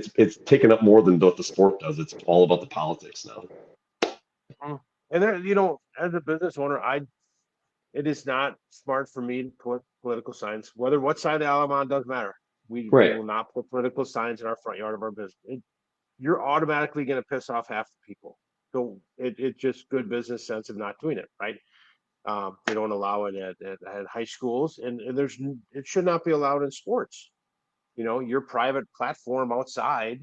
taken up more than what the sport does. It's all about the politics now. Mm. And there, you know, as a business owner, it is not smart for me to put political signs. Whether what side of the aisle I'm on doesn't matter. We Right. will not put political signs in our front yard of our business. You're automatically going to piss off half the people. So it's just good business sense of not doing it, right? They don't allow it at high schools, and it should not be allowed in sports. You know, your private platform outside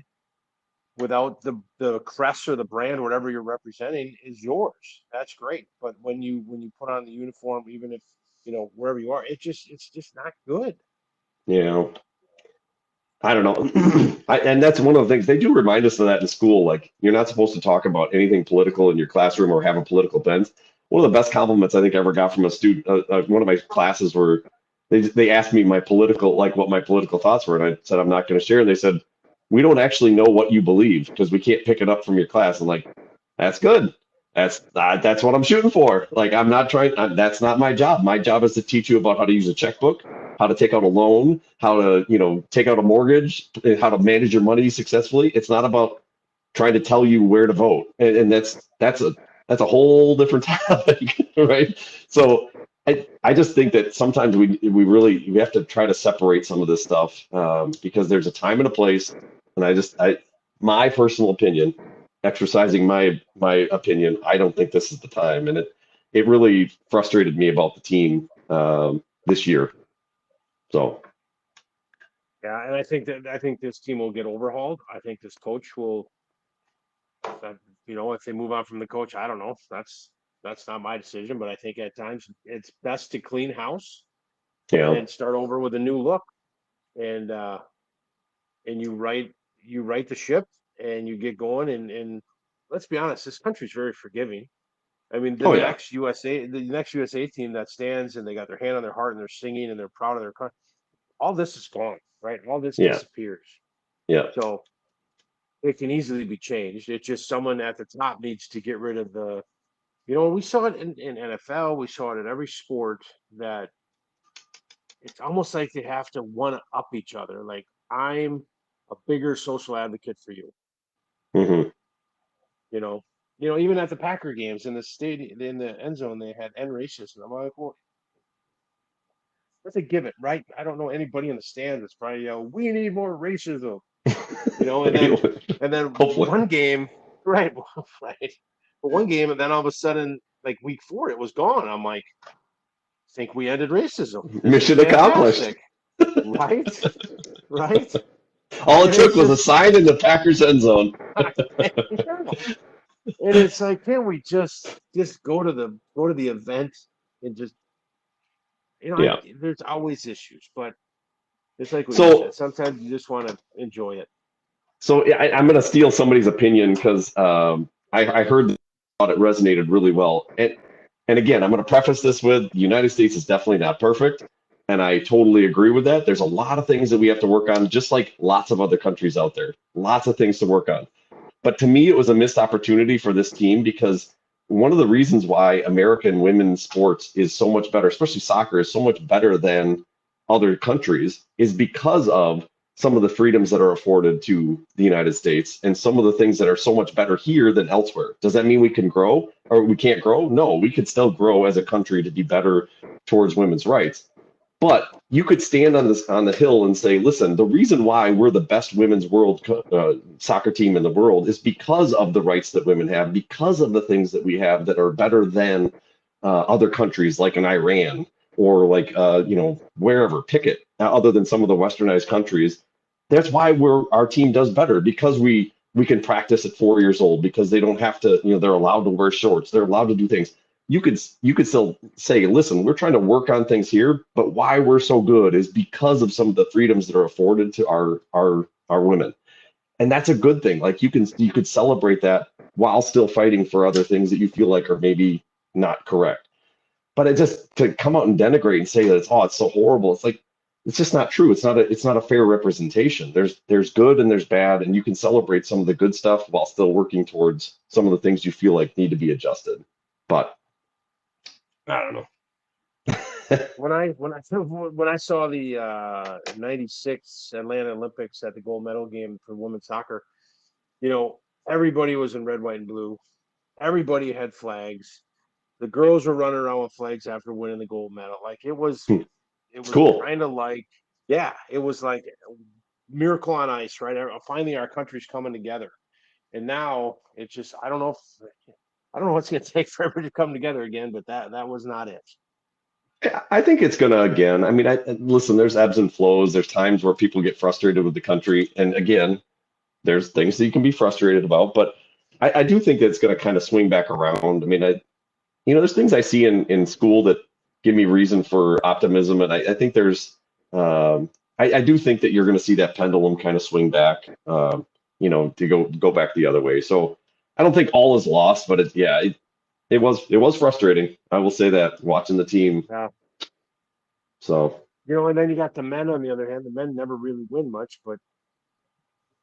without the crest or the brand, whatever you're representing, is yours. That's great. But when you put on the uniform, even if you know wherever you are, it's just not good. You know, I don't know. And that's one of the things they do remind us of that in school. Like you're not supposed to talk about anything political in your classroom or have a political bent. One of the best compliments I think I ever got from a student, one of my classes where they asked me what my political thoughts were, and I said I'm not going to share. And they said we don't actually know what you believe because we can't pick it up from your class. I'm like, that's good. That's what I'm shooting for. Like I'm not trying. That's not my job. My job is to teach you about how to use a checkbook, how to take out a loan, how to take out a mortgage, how to manage your money successfully. It's not about trying to tell you where to vote, and that's a whole different topic, right? So I just think that sometimes we have to try to separate some of this stuff because there's a time and a place, and my personal opinion, exercising my opinion, I don't think this is the time, and it really frustrated me about the team this year. So Yeah, and I think this team will get overhauled. I think this coach will. If they move on from the coach, I don't know. That's not my decision, but I think at times it's best to clean house yeah, and start over with a new look. And you right the ship and you get going. And let's be honest, this country's very forgiving. I mean, oh yeah, the next USA team that stands and they got their hand on their heart and they're singing and they're proud of their country. All this is gone, right? All this yeah, disappears. yeah. So it can easily be changed. It's just someone at the top needs to get rid of we saw it in NFL, we saw it in every sport that it's almost like they have to one up each other. Like I'm a bigger social advocate for you. Hmm. You know, even at the Packer games in the stadium in the end zone, they had end racism. I'm like, well, that's a given, right? I don't know anybody in the stands that's probably we need more racism. And then Hopefully, one game, right, right. But one game, and then all of a sudden, like week 4, it was gone. I'm like, think we ended racism. This is mission accomplished. fantastic, right? Right? All it And took it's was a just, sign in the Packers end zone. and it's like, can't we just go to the event and just Yeah. there's always issues, but it's like what you said. So Sometimes you just want to enjoy it. I'm going to steal somebody's opinion because I heard that it resonated really well. And again, I'm going to preface this with the United States is definitely not perfect. And I totally agree with that. There's a lot of things that we have to work on, just like lots of other countries out there. Lots of things to work on. But to me, it was a missed opportunity for this team because one of the reasons why American women's sports is so much better, especially soccer, is so much better than other countries, is because of some of the freedoms that are afforded to the United States and some of the things that are so much better here than elsewhere. Does that mean we can grow or we can't grow? No, we could still grow as a country to be better towards women's rights. But you could stand on the hill and say, listen, the reason why we're the best women's soccer team in the world is because of the rights that women have, because of the things that we have that are better than other countries like an Iran or like wherever, pick it, other than some of the westernized countries. That's why our team does better because we can practice at 4 years old because they don't have to, they're allowed to wear shorts, they're allowed to do things. You could still say, listen, we're trying to work on things here, but why we're so good is because of some of the freedoms that are afforded to our women. And that's a good thing. Like you could celebrate that while still fighting for other things that you feel like are maybe not correct. But it just to come out and denigrate and say that it's so horrible. It's like it's just not true. It's not a fair representation. There's good and there's bad, and you can celebrate some of the good stuff while still working towards some of the things you feel like need to be adjusted. But I don't know. When I saw the '96 Atlanta Olympics at the gold medal game for women's soccer, you know, everybody was in red, white, and blue. Everybody had flags. The girls were running around with flags after winning the gold medal. Like it It's was cool. kind of like, yeah, it was like miracle on ice, right? Finally, our country's coming together. And now it's just I don't know what's going to take for everybody to come together again, but that was not it. I think it's gonna again. I mean, listen. There's ebbs and flows. There's times where people get frustrated with the country, and again, there's things that you can be frustrated about. But I do think that it's going to kind of swing back around. I mean, there's things I see in school that give me reason for optimism, and I think I do think that you're going to see that pendulum kind of swing back, to go back the other way. So I don't think all is lost, but it was frustrating. I will say that watching the team. Yeah. So And then you got the men on the other hand. The men never really win much, but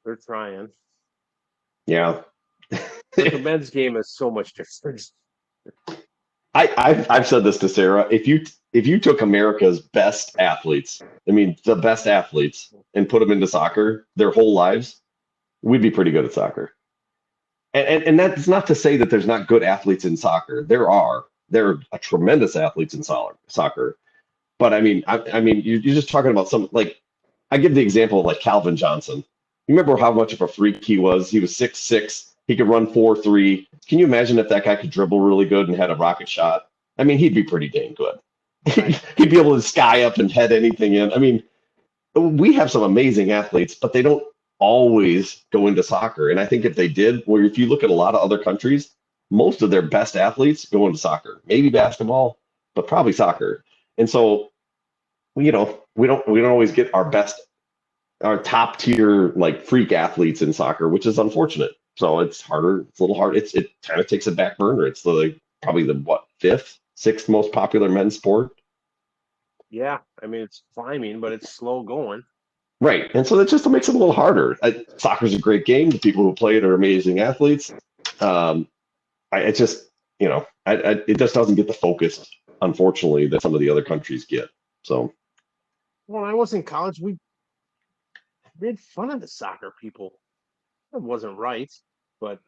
they're trying. yeah. But the men's game is so much different. I've said this to Sarah. If you took America's best athletes, I mean the best athletes, and put them into soccer their whole lives, we'd be pretty good at soccer. And that's not to say that there's not good athletes in soccer. There are a tremendous athletes in soccer. But I mean, you're just talking about some like I give the example of like Calvin Johnson. You remember how much of a freak he was? He was 6'6". He could run 4'3". Can you imagine if that guy could dribble really good and had a rocket shot? I mean, he'd be pretty dang good. Right. He'd be able to sky up and head anything in. I mean, we have some amazing athletes, but they don't always go into soccer. And I think if they did, where if you look at a lot of other countries, most of their best athletes go into soccer, maybe basketball, but probably soccer. And so, we don't always get our top tier like freak athletes in soccer, which is unfortunate. So it's harder. It's a little hard. It kind of takes a back burner. It's probably the what fifth, sixth most popular men's sport. Yeah. I mean, it's climbing, but it's slow going. Right. And so that just makes it a little harder. Soccer's a great game. The people who play it are amazing athletes. Um, it just, it just doesn't get the focus, unfortunately, that some of the other countries get. So, When I was in college, we made fun of the soccer people. It wasn't right, but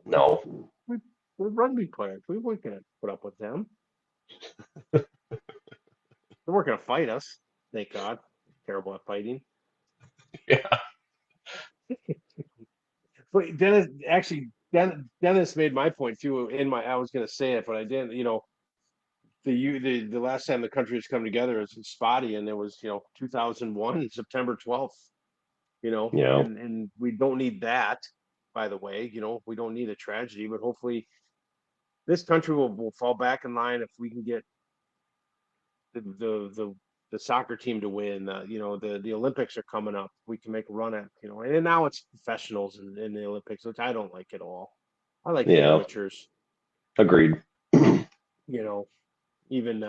no. we, we're rugby players. We weren't going to put up with them. They weren't going to fight us. Thank God. Terrible at fighting. Yeah. But Dennis made my point too. I was going to say it, but I didn't. The last time the country has come together is in Spotty, and it was 2001 September 12th. Yeah. And we don't need that. By the way, we don't need a tragedy, but hopefully this country will fall back in line if we can get the soccer team to win. The Olympics are coming up. We can make a run at and now it's professionals in the Olympics, which I don't like at all. I like the Yeah. amateurs. Agreed. You know, even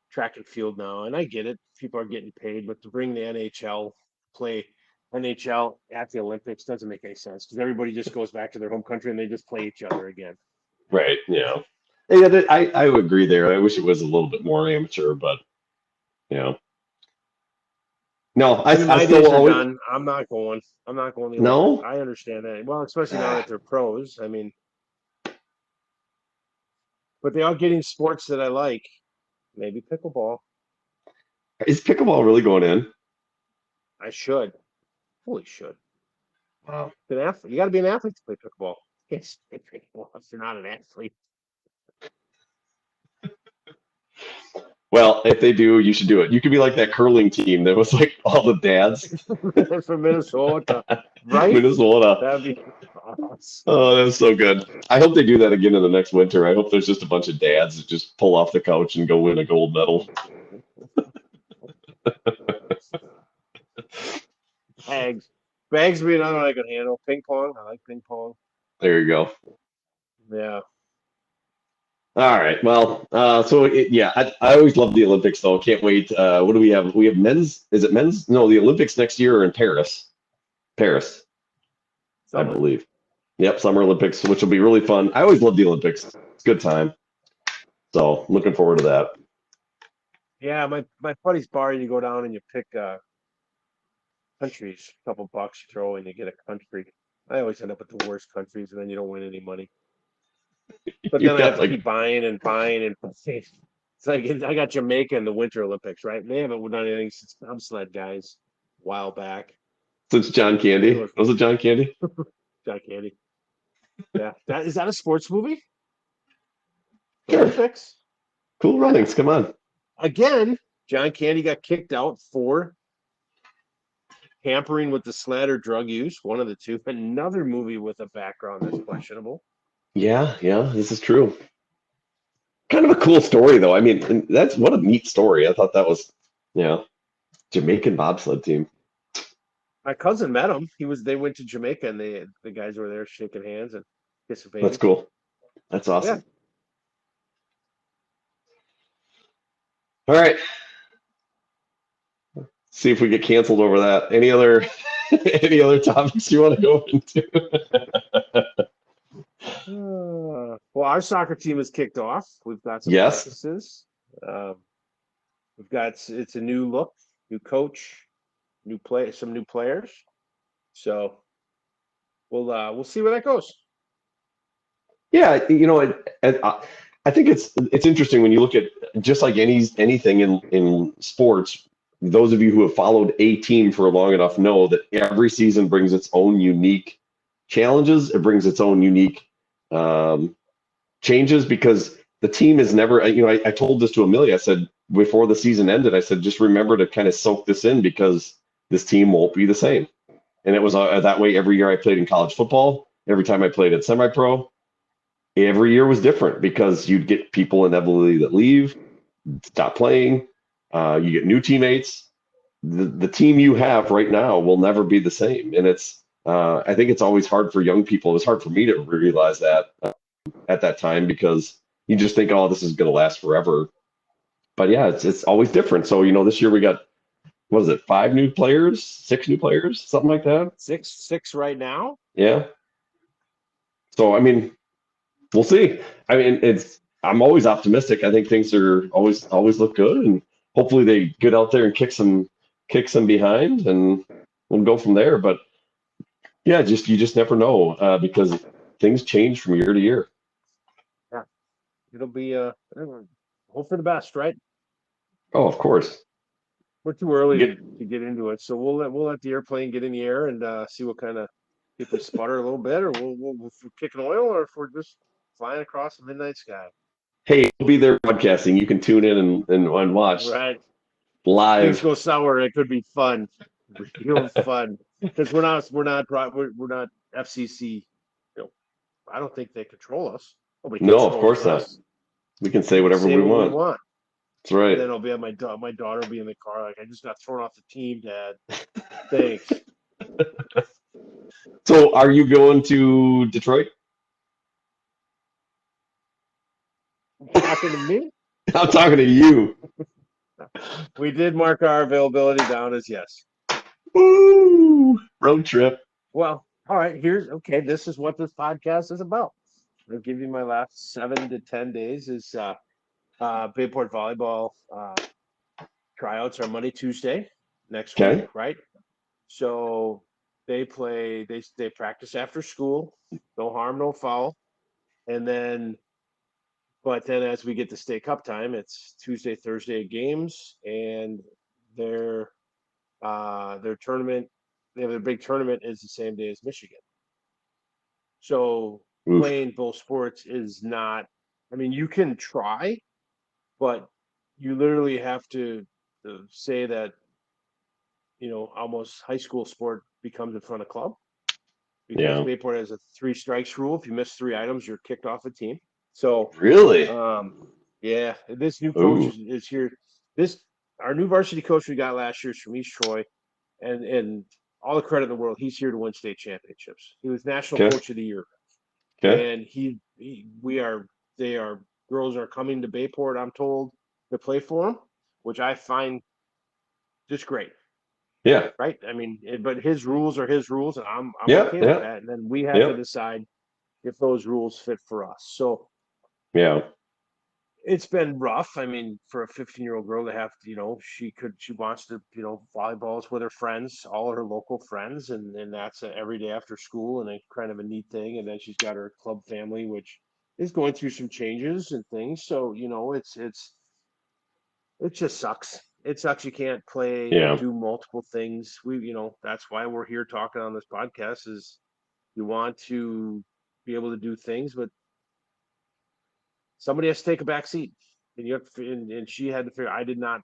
track and field now, and I get it. People are getting paid, but to bring the play NHL at the Olympics doesn't make any sense because everybody just goes back to their home country and they just play each other again. Right. Yeah. Yeah. I would agree there. I wish it was a little bit more amateur, but you know, no, I, I mean, I my still days will are always, done. I'm not going. I'm not going to the Olympics. no. I understand that. Well, especially now that they're pros. I mean, but they are getting sports that I like. Maybe pickleball. Is pickleball really going in? I should. Fully should. Wow. An athlete. You got to be an athlete to play pickleball. You can't play pickleball if you're not an athlete. Well, if they do, you should do it. You could be like that curling team that was like all the dads. From Minnesota, right? Minnesota. That'd be awesome. Oh, that's so good. I hope they do that again in the next winter. I hope there's just a bunch of dads that just pull off the couch and go win a gold medal. Bags. Bags would be another one I could handle. Ping pong. I like ping pong. There you go. Yeah. All right. Well, yeah, I always love the Olympics though. Can't wait. What do we have? We have men's. Is it men's? No, the Olympics next year are in Paris. Paris, I Summer. believe. Yep, Summer Olympics, which will be really fun. I always love the Olympics. It's a good time. So looking forward to that. Yeah, my buddy's bar, you go down and you pick countries, a couple bucks you throw and you get a country. I always end up with the worst countries and then you don't win any money. But You then I have got to like keep buying and buying and it's like I got Jamaica in the Winter Olympics, right? They haven't done anything since bobsled guys a while back. since John It Candy. was Was it John Candy? John Candy. Yeah. That a sports movie? Sure. Olympics? Cool Runnings. Come on. Again, John Candy got kicked out for tampering with the sled or drug use, one of the two. Another movie with a background that's questionable. Yeah, yeah, this is true. Kind of a cool story though. I mean, and that's what a neat story. I thought that was, yeah, Jamaican bobsled team. My cousin met him. They went to Jamaica and the guys were there shaking hands and kissing That's babies. cool. That's Yeah. awesome. All right. See if we get canceled over that. Any other any other topics you want to go into? Well, our soccer team is kicked off. We've got some Yes. practices. Um, we've got it's a new look, new coach, some new players. So we'll see where that goes. Yeah, I think it's interesting when you look at just like anything in sports. Those of you who have followed a team for long enough know that every season brings its own unique challenges. It brings its own unique um, changes because the team is never. I told this to Amelia. I said before the season ended, I said just remember to kind of soak this in because this team won't be the same. And it was that way every year I played in college football. Every time I played at semi-pro, every year was different because you'd get people inevitably that leave, stop playing. You get new teammates. The team you have right now will never be the same, and I think it's always hard for young people. It's hard for me to realize that at that time because you just think, oh, this is going to last forever. But yeah, it's always different. So this year we got what is it, 5 new players, 6 new players, something like that. Six right now. Yeah. So I mean, we'll see. I mean, I'm always optimistic. I think things are always look good, and hopefully they get out there and kick some behind, and we'll go from there. But yeah, you just never know because things change from year to year. Yeah, it'll be hope for the best, right? Oh, of course. We're too early Get to get into it, so we'll let the airplane get in the air and see what kind of if we sputter a little bit, or if we're kicking oil, or if we're just flying across the midnight sky. Hey, we'll be there broadcasting. You can tune in and watch Right. Things live. go sour, it could be fun, real fun, because we're not FCC. You know, I don't think they control us. Nobody No, of controls course not. us. We can say We can whatever say we what we want. want. That's right. And then I'll be at my daughter will be in the car like I just got thrown off the team, Dad. Thanks. So, are you going to Detroit? Talking to me, I'm talking to you. we did mark our availability down as yes. Woo! Road trip. Well, all right. Here's okay. This is what this podcast is about. I'll give you my last 7 to 10 days. Is Bayport volleyball tryouts are Monday, Tuesday next week, Okay. right? So they practice after school, no harm, no foul, and then but then as we get to state cup time, it's Tuesday, Thursday games, and their their tournament, they have a big tournament is the same day as Michigan. So Oof. playing both sports is not. I mean, you can try, but you literally have to say that, almost high school sport becomes in front of club because Yeah. Bayport has a 3 strikes rule. If you miss 3 items, you're kicked off a team. So, Really? yeah, this new coach Ooh. is here. This Our new varsity coach we got last year is from East Troy, and all the credit in the world. He's here to win state championships. He was national Okay. coach of the year, Okay. and we are they are girls are coming to Bayport. I'm told to play for him, which I find just great. Yeah. Right? I mean, but his rules are his rules, and I'm Yeah. okay with Yeah. that. And then we have to Yeah. decide if those rules fit for us. So Yeah. it's been rough. I mean, for a 15-year-old girl to have to, she wants to, volleyballs with her friends, all her local friends, and that's every day after school, and a kind of a neat thing. And then she's got her club family, which is going through some changes and things. So it just sucks. It sucks. You can't play and Yeah. do multiple things. That's why we're here talking on this podcast. Is you want to be able to do things, but somebody has to take a back seat, and you have to, and she had to figure. I did not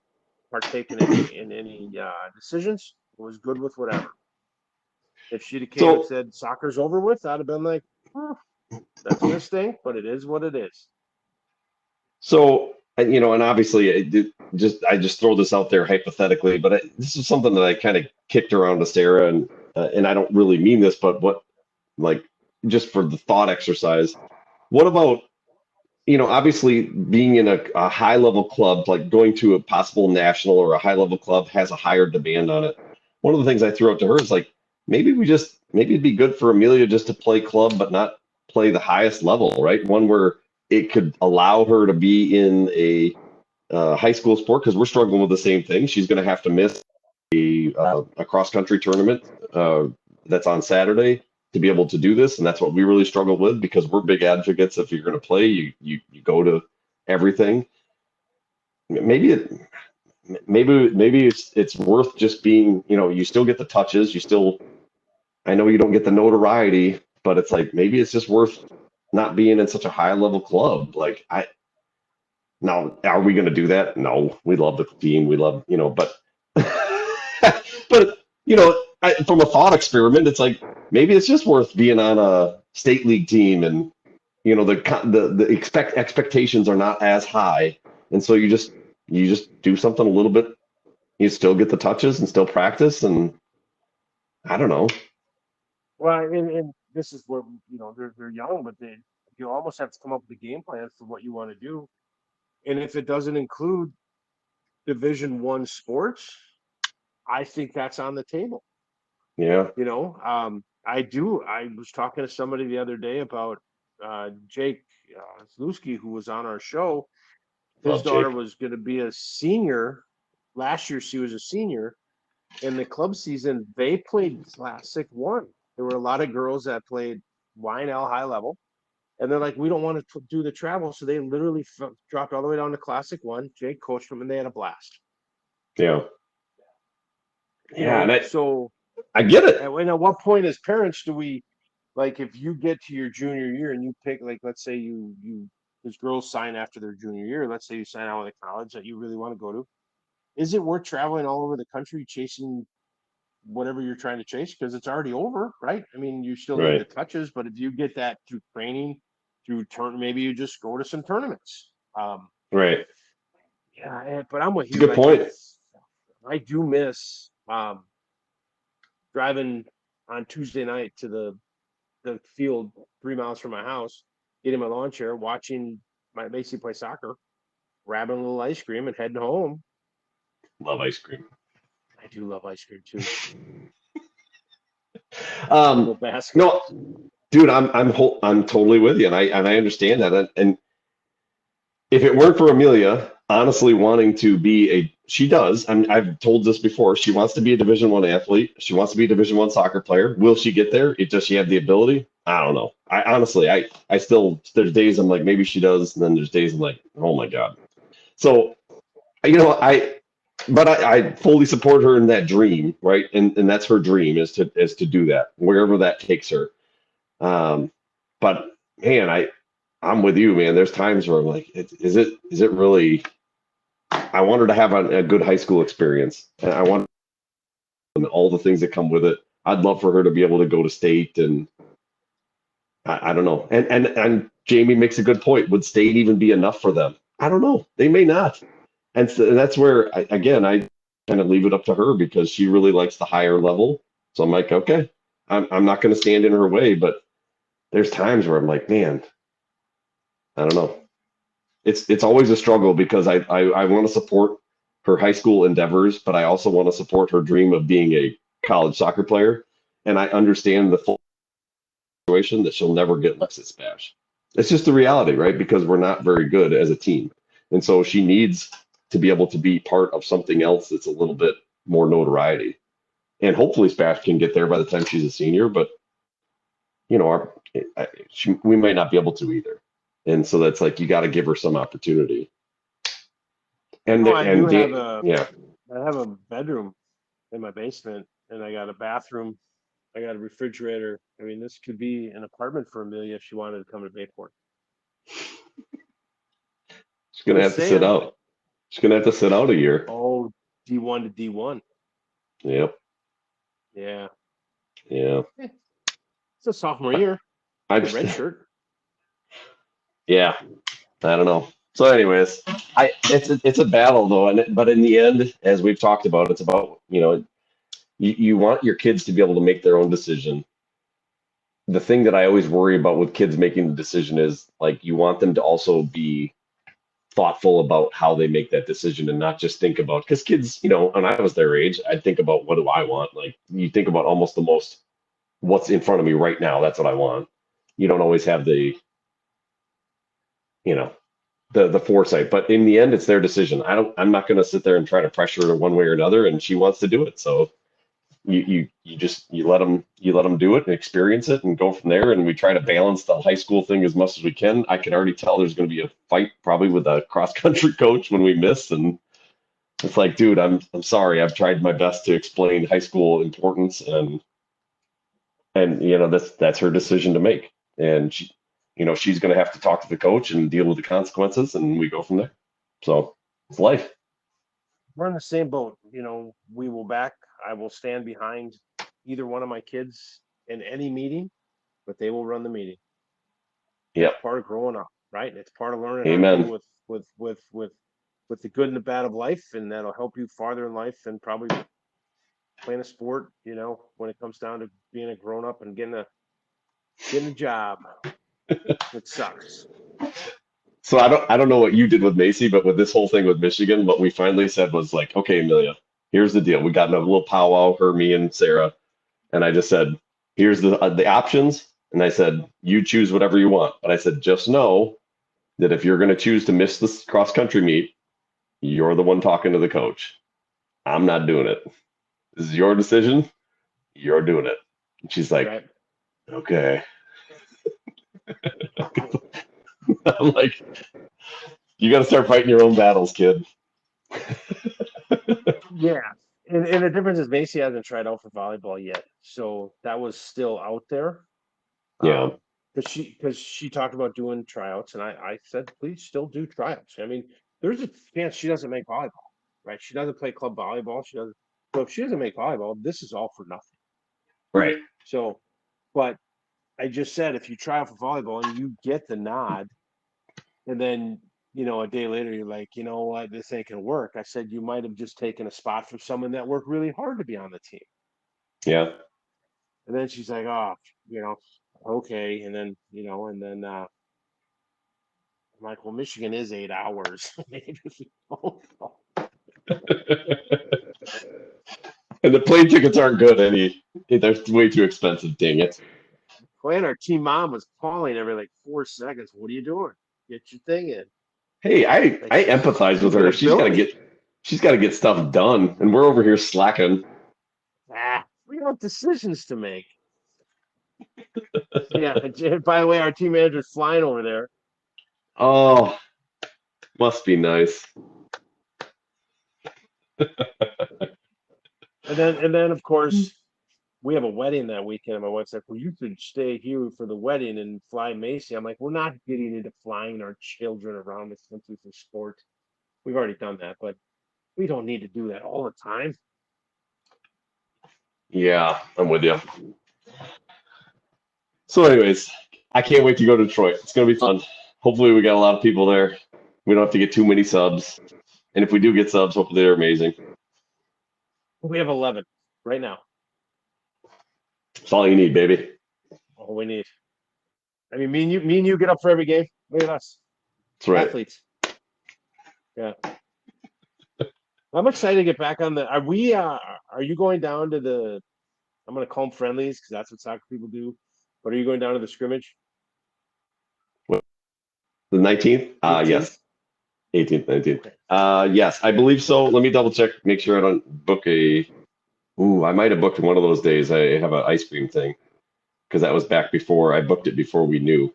partake in any decisions. I was good with whatever. If she'd have came and So said soccer's over with, I'd have been like, that's gonna stink, but it is what it is. and obviously, I just throw this out there hypothetically, but this is something that I kind of kicked around to Sarah, and I don't really mean this, but like, just for the thought exercise, what about, obviously being in a high level club, like going to a possible national or a high level club has a higher demand on it. One of the things I threw out to her is like, maybe it'd be good for Amelia just to play club, but not play the highest level, right? One where it could allow her to be in a high school sport, because we're struggling with the same thing. She's going to have to miss a cross country tournament that's on Saturday to be able to do this, and that's what we really struggle with, because we're big advocates. If you're going to play, you go to everything. Maybe it maybe it's worth just being, you still get the touches, I know you don't get the notoriety, but it's like maybe it's just worth not being in such a high level club. Like, now, are we going to do that? No, we love the team, we love, but but from a thought experiment, it's like maybe it's just worth being on a state league team, and the expectations are not as high, and so you just do something a little bit. You still get the touches and still practice, and I don't know. Well, and this is where they're young, but you almost have to come up with a game plan for what you want to do. And if it doesn't include Division 1 sports, I think that's on the table. Yeah, I do. I was talking to somebody the other day about Jake Zlewski, who was on our show. His love daughter Jake. was going to be a senior. Last year, she was a senior. In the club season, they played Classic 1. There were a lot of girls that played YNL high level, and they're like, we don't want to do the travel. So they literally dropped all the way down to Classic 1. Jake coached them, and they had a blast. Yeah, yeah, and So I get it. and at what point as parents do we, like, if you get to your junior year and you pick, like, let's say you these girls sign after their junior year, let's say you sign out with a college that you really want to go to, is it worth traveling all over the country chasing whatever you're trying to chase, because it's already over, right? I mean, you still need the Right, touches, but if you get that through training, through maybe you just go to some tournaments. right. Yeah, but I'm with It's a you. good Like, point. I do miss driving on Tuesday night to the field 3 miles from my house, getting my lawn chair, watching my Macy play soccer, grabbing a little ice cream, and heading home. Love ice cream. I do love ice cream too. A Um, little basket. no, dude, I'm totally with you, and I understand that, and if it weren't for Amelia honestly wanting to be she does. I've told this before. She wants to be a Division 1 athlete. She wants to be a Division 1 soccer player. Will she get there? Does she have the ability? I don't know. I honestly, I still, there's days I'm like, maybe she does, and then there's days I'm like, oh my God. So, but I fully support her in that dream, right? And that's her dream, is to do that wherever that takes her. But man, I'm with you, man. There's times where I'm like, is it really? I want her to have a good high school experience, and I want all the things that come with it. I'd love for her to be able to go to state, and I don't know. And Jamie makes a good point. Would state even be enough for them? I don't know. They may not. And so that's where I kind of leave it up to her because she really likes the higher level. So I'm like, okay, I'm not going to stand in her way, but there's times where I'm like, man, I don't know. It's always a struggle because I want to support her high school endeavors, but I also want to support her dream of being a college soccer player. And I understand the full situation that she'll never get looks at Spash. It's just the reality, right? Because we're not very good as a team. And so she needs to be able to be part of something else that's a little bit more notoriety. And hopefully Spash can get there by the time she's a senior, but we might not be able to either. And so that's like you got to give her some opportunity. And No, the, I do and have the, a yeah, I have a bedroom in my basement, and I got a bathroom. I got a refrigerator. I mean, this could be an apartment for Amelia if she wanted to come to Bayport. she's gonna Just have to sit saying. out. She's gonna have to sit out a year. Oh, D1 to D1. Yep. Yeah. Yeah. Eh, it's a sophomore year. I Good just red shirt. yeah. I don't know. So, anyways, it's a battle though, but in the end, as we've talked about, it's about you want your kids to be able to make their own decision. The thing that I always worry about with kids making the decision is like you want them to also be thoughtful about how they make that decision and not just think about because kids, when I was their age, I'd think about what do I want? Like you think about almost the most what's in front of me right now. That's what I want. You don't always have you know, the foresight. But in the end, it's their decision. I'm not going to sit there and try to pressure her one way or another, and she wants to do it. So you let them do it and experience it and go from there. And we try to balance the high school thing as much as we can. I can already tell there's going to be a fight probably with a cross country coach when we miss, and it's like, dude, I'm sorry. I've tried my best to explain high school importance, and that's her decision to make, and she's going to have to talk to the coach and deal with the consequences, and we go from there. So it's life. We're in the same boat. We will back. I will stand behind either one of my kids in any meeting, but they will run the meeting. That's Yep. part of growing up, right? It's part of learning how to deal Amen. with the good and the bad of life, and that'll help you farther in life than probably playing a sport. When it comes down to being a grown up and getting a job, it sucks. So I don't know what you did with Macy, but with this whole thing with Michigan, what we finally said was like, okay, Amelia, here's the deal. We got in a little powwow, her, me, and Sarah, and I just said, here's the options, and I said, you choose whatever you want. But I said, just know that if you're going to choose to miss this cross country meet, you're the one talking to the coach. I'm not doing it. This is your decision. You're doing it. And she's like, Right? okay. I'm like, you got to start fighting your own battles, kid. Yeah. And the difference is Macy hasn't tried out for volleyball yet, so that was still out there. Yeah. Um, because she talked about doing tryouts, and I said, please still do tryouts. I mean, there's a chance she doesn't make volleyball, right? She doesn't play club volleyball. She doesn't. So if she doesn't make volleyball, this is all for nothing. Right. So, but I just said if you try out for volleyball and you get the nod, and then a day later you're like, you know what, this ain't gonna work. I said you might have just taken a spot for someone that worked really hard to be on the team. Yeah. And then she's like, oh, you know, okay. And then I'm like, well, Michigan is 8 hours. Maybe we don't go. And the plane tickets aren't good any. They're way too expensive. Dang it. When our team mom was calling every like 4 seconds, what are you doing? Get your thing in. Hey, I Like I empathize with she's in her. a building. She's got to get stuff done, and we're over here slacking. We have decisions to make. Yeah. By the way, our team manager's flying over there. Oh, must be nice. And then of course we have a wedding that weekend. And my wife's like, well, you could stay here for the wedding and fly Macy. I'm like, we're not getting into flying our children around the country for sport. we've already done that, but we don't need to do that all the time. Yeah, I'm with you. So, anyways, I can't wait to go to Detroit. It's gonna be fun. Hopefully, we got a lot of people there. We don't have to get too many subs, and if we do get subs, hopefully they're amazing. We have 11 right now. That's all you need, baby. All we need. I mean, me and you get up for every game. Look at us, That's right. athletes. Yeah. I'm excited to get back on the. Are we? Are you going down to the? I'm going to call them friendlies because that's what soccer people do. But are you going down to the scrimmage? The 19th? 18th? Yes. 18th, 19th. Okay. Yes, I believe so. Let me double check, make sure I don't book a. Ooh, I might have booked one of those days. I have an ice cream thing because that was back before I booked it before we knew.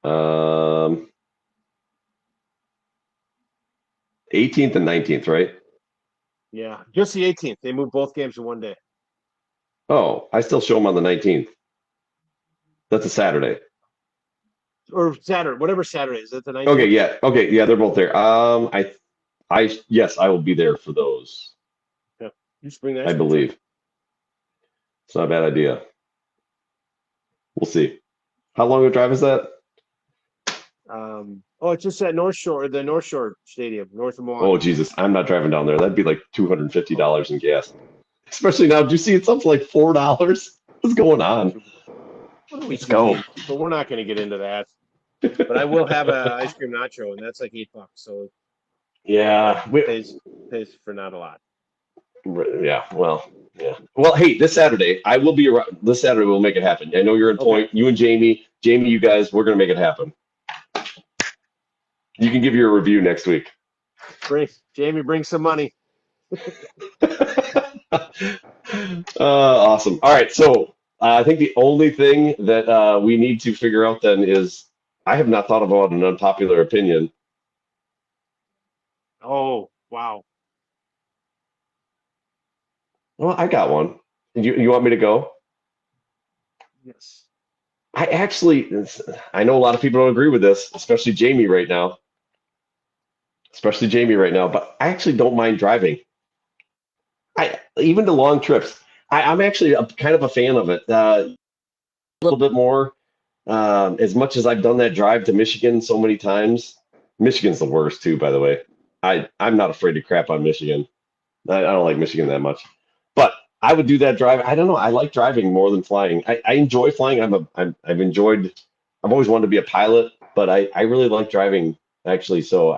18th and 19th, right? Yeah, just the 18th. They moved both games in one day. Oh, I still show them on the 19th. That's a Saturday. Or Saturday, whatever Saturday is. That the 19th? Okay, yeah, they're both there. Yes, I will be there for those. Yeah. You just bring the I ice cream truck. believe it's not a bad idea. We'll see. How long a drive is that? It's just at North Shore, the North Shore Stadium, north of Milwaukee. Oh Jesus, I'm not driving down there. That'd be like $250 in gas. Especially now, do you see it's up to like $4? What's going on? What do we Let's do go. need? But we're not going to get into that. But I will have an ice cream nacho, and that's like $8. So Yeah, pays for not a lot. yeah. Well, hey, this Saturday I will be around. This Saturday we'll make it happen. I know you're in Point. You and Jamie, you guys, we're gonna make it happen. You can give your review next week. Bring some money. Awesome. All right, so I think the only thing that we need to figure out then is I have not thought about an unpopular opinion. Oh, wow. Well, I got one. You want me to go? Yes. I know a lot of people don't agree with this, especially Jamie right now. But I actually don't mind driving. I even the long trips. I'm actually kind of a fan of it. A little bit more. As much as I've done that drive to Michigan so many times, Michigan's the worst too, by the way. I'm not afraid to crap on Michigan. I don't like Michigan that much, but I would do that drive. I don't know. I like driving more than flying. I enjoy flying. I've enjoyed. I've always wanted to be a pilot, but I really like driving actually. So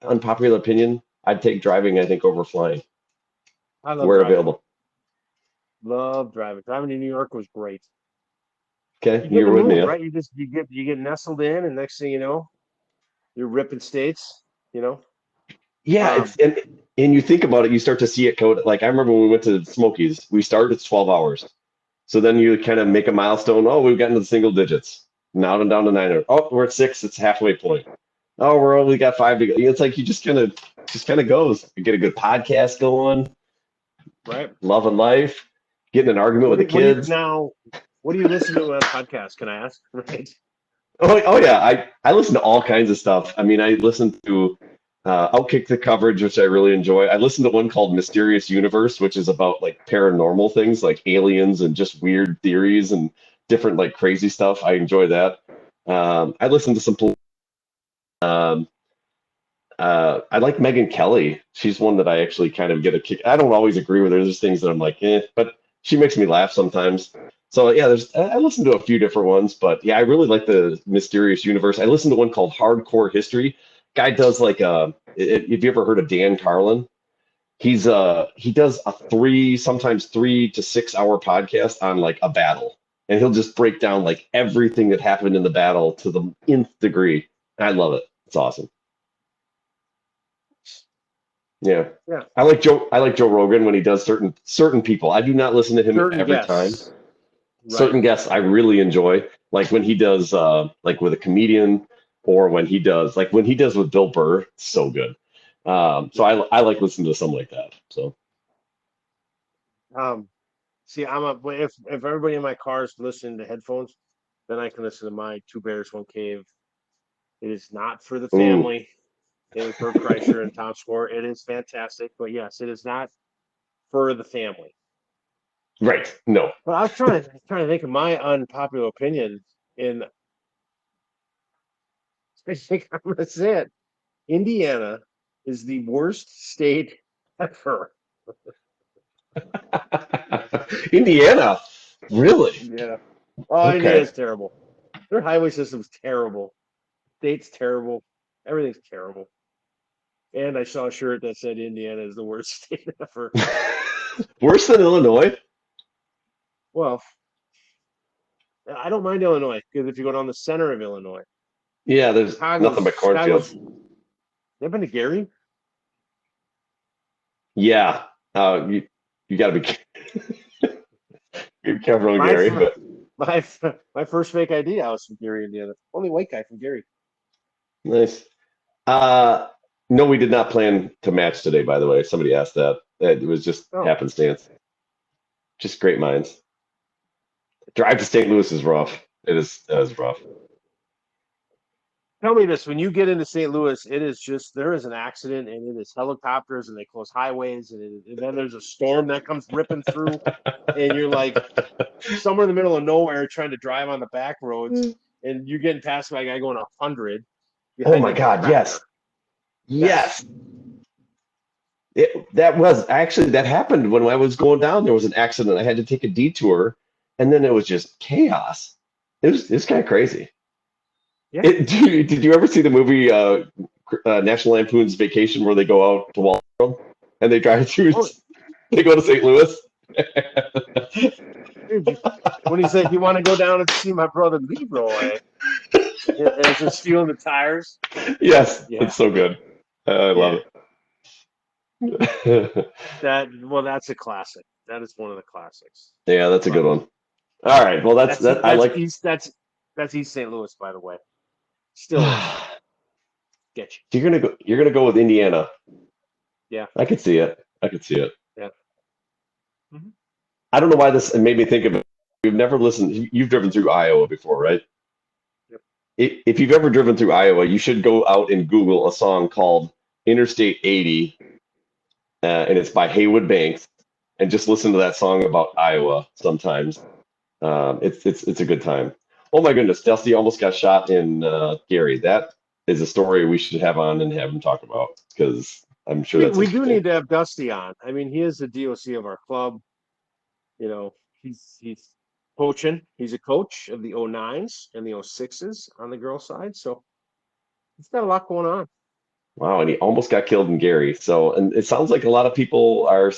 unpopular opinion, I'd take driving. I think over flying I love where driving. available. Love driving. Driving to New York was great. Okay, You get in you're the with me. mood, Huh? right? You get nestled in, and next thing you know, you're ripping states. You know. Yeah, Um, and you think about it, you start to see it code. Like I remember when we went to Smokies, we started at 12 hours. So then you kind of make a milestone. Oh, we've gotten to the single digits. Now and down to 9. Oh, we're at 6. It's halfway point. Oh, we're only got 5 to go. It's like you just kind of goes. You get a good podcast going, right. loving life, getting an argument with the What do you kids. now? What do you listen to on podcasts? Can I ask? Right. Oh yeah, I listen to all kinds of stuff. I mean, I listen to Outkick the Coverage, which I really enjoy. I listen to one called Mysterious Universe, which is about like paranormal things, like aliens and just weird theories and different like crazy stuff. I enjoy that. I listen to some. Um, I like Megan Kelly. She's one that I actually kind of get a kick. I don't always agree with her. There's things that I'm like, but she makes me laugh sometimes. So yeah, I listen to a few different ones, but yeah, I really like the Mysterious Universe. I listen to one called Hardcore History. Guy does like if you ever heard of Dan Carlin, he does a sometimes 3 to 6 hour podcast on like a battle, and he'll just break down like everything that happened in the battle to the nth degree. I love it. It's awesome. Yeah. Yeah. I like Joe Rogan when he does certain people. I do not listen to him Certain every time. guests. Right. Certain guests I really enjoy, like when he does like with a comedian, or when he does with Bill Burr, it's so good. So I like listening to something like that. So Um, See, if everybody in my car is listening to headphones, then I can listen to my Two Bears One Cave. It is not for the ooh, family. with Bert Kreischer and Tom Score. It is fantastic, but yes, it is not for the family. Right. No. But I was trying to think of my unpopular opinion, and I think I'm gonna say it. Indiana is the worst state ever. Indiana. Really? Yeah. Oh, Okay. Indiana's terrible. Their highway system's terrible. State's terrible. Everything's terrible. And I saw a shirt that said Indiana is the worst state ever. Worse than Illinois? Well, I don't mind Illinois because if you go down the center of Illinois, Yeah, there's nothing but Chicago's. cornfields. You been to Gary? Yeah. You got to be careful on My Gary, but my my first fake ID, I was from Gary, Indiana. Only white guy from Gary. nice. Uh, no, we did not plan to match today, by the way. Somebody asked that. It was just Oh, happenstance. Just great minds. Drive to St. Louis is rough. That is rough. tell me this: when you get into St. Louis, it is just there is an accident, and it is helicopters, and they close highways, and then there's a storm that comes ripping through, and you're like somewhere in the middle of nowhere trying to drive on the back roads, and you're getting passed by a guy going 100 Oh behind my a God, tractor. yes. Yes. That happened when I was going down. There was an accident. I had to take a detour, and then it was just chaos. It was kind of crazy. Yeah. Did you ever see the movie National Lampoon's Vacation where they go out to Wall and they drive through? Oh, They go to St. Louis. dude, when he's like, "You want to go down and see my brother Leroy?" As they're stealing the tires. Yes, Yeah. it's so good. I love Yeah. it. That's a classic. That is one of the classics. Yeah, that's a But good one. All right. Well, that's that. I that's like. East that's East St. Louis, by the way. Still is. Get You're gonna go with Indiana. you. Yeah. I could see it. I could see it. Yeah. Mhm. I don't know why this made me think of it. You've never listened. You've driven through Iowa before, right? Yep. If you've ever driven through Iowa, you should go out and Google a song called Interstate 80, and it's by Haywood Banks, and just listen to that song about Iowa sometimes. It's a good time. Oh my goodness, Dusty almost got shot in Gary. That is a story we should have on and have him talk about because I'm sure that's We do interesting. need to have Dusty on. I mean, he is the DOC of our club. You know, he's coaching. He's a coach of the '09s and the '06s on the girls' side. So he's got a lot going on. Wow, and he almost got killed in Gary. So, and it sounds like a lot of people are,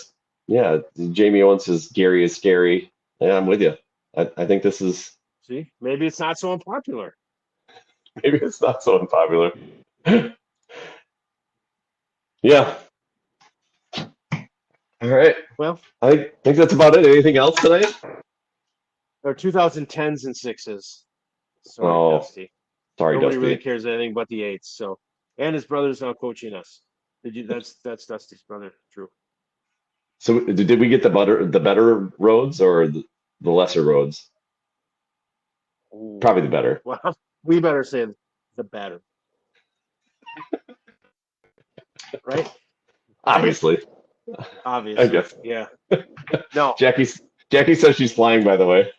yeah. Jamie Owen says Gary is scary. Yeah, I'm with you. I think this is See, maybe it's not so unpopular. maybe it's not so unpopular. Yeah. All right. Well, I think that's about it. Anything else tonight? they're 2010s and sixes. Sorry, Oh, Dusty. sorry, Nobody really Dusty. cares anything but the eights. So, and his brother's now coaching us. Did you? That's Dusty's brother. True. So did we get the better roads or the lesser roads? Ooh. Probably the better, Well, we better say the better, right? Right? obviously. I Obviously, guess. yeah. No, Jackie says she's flying, by the way.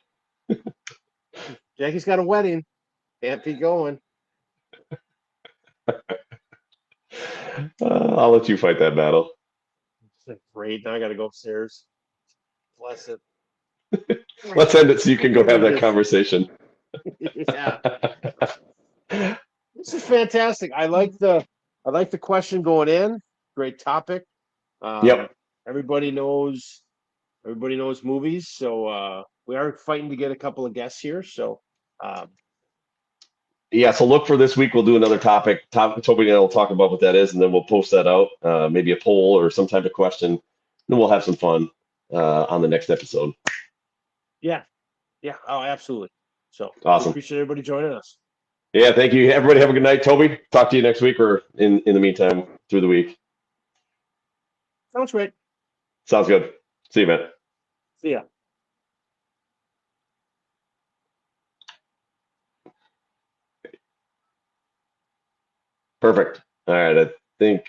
Jackie's got a wedding. Can't be going. I'll let you fight that battle. It's like, great. Now I got to go upstairs. Bless it. Let's end it so you can go have that Just- conversation. yeah. This is fantastic. I like the question going in. Great topic. Um, Yep. everybody knows movies, so we are fighting to get a couple of guests here. So um, Yeah, so look for this week. We'll do another topic. Toby and I will talk about what that is, and then we'll post that out, maybe a poll or some type of question. Then we'll have some fun on the next episode. yeah, yeah, oh, absolutely. So we Awesome. appreciate everybody joining us. Yeah, thank you. Everybody have a good night. Toby, talk to you next week or in the meantime through the week. Sounds great. Sounds good. See you, man. See ya. Perfect. All right. think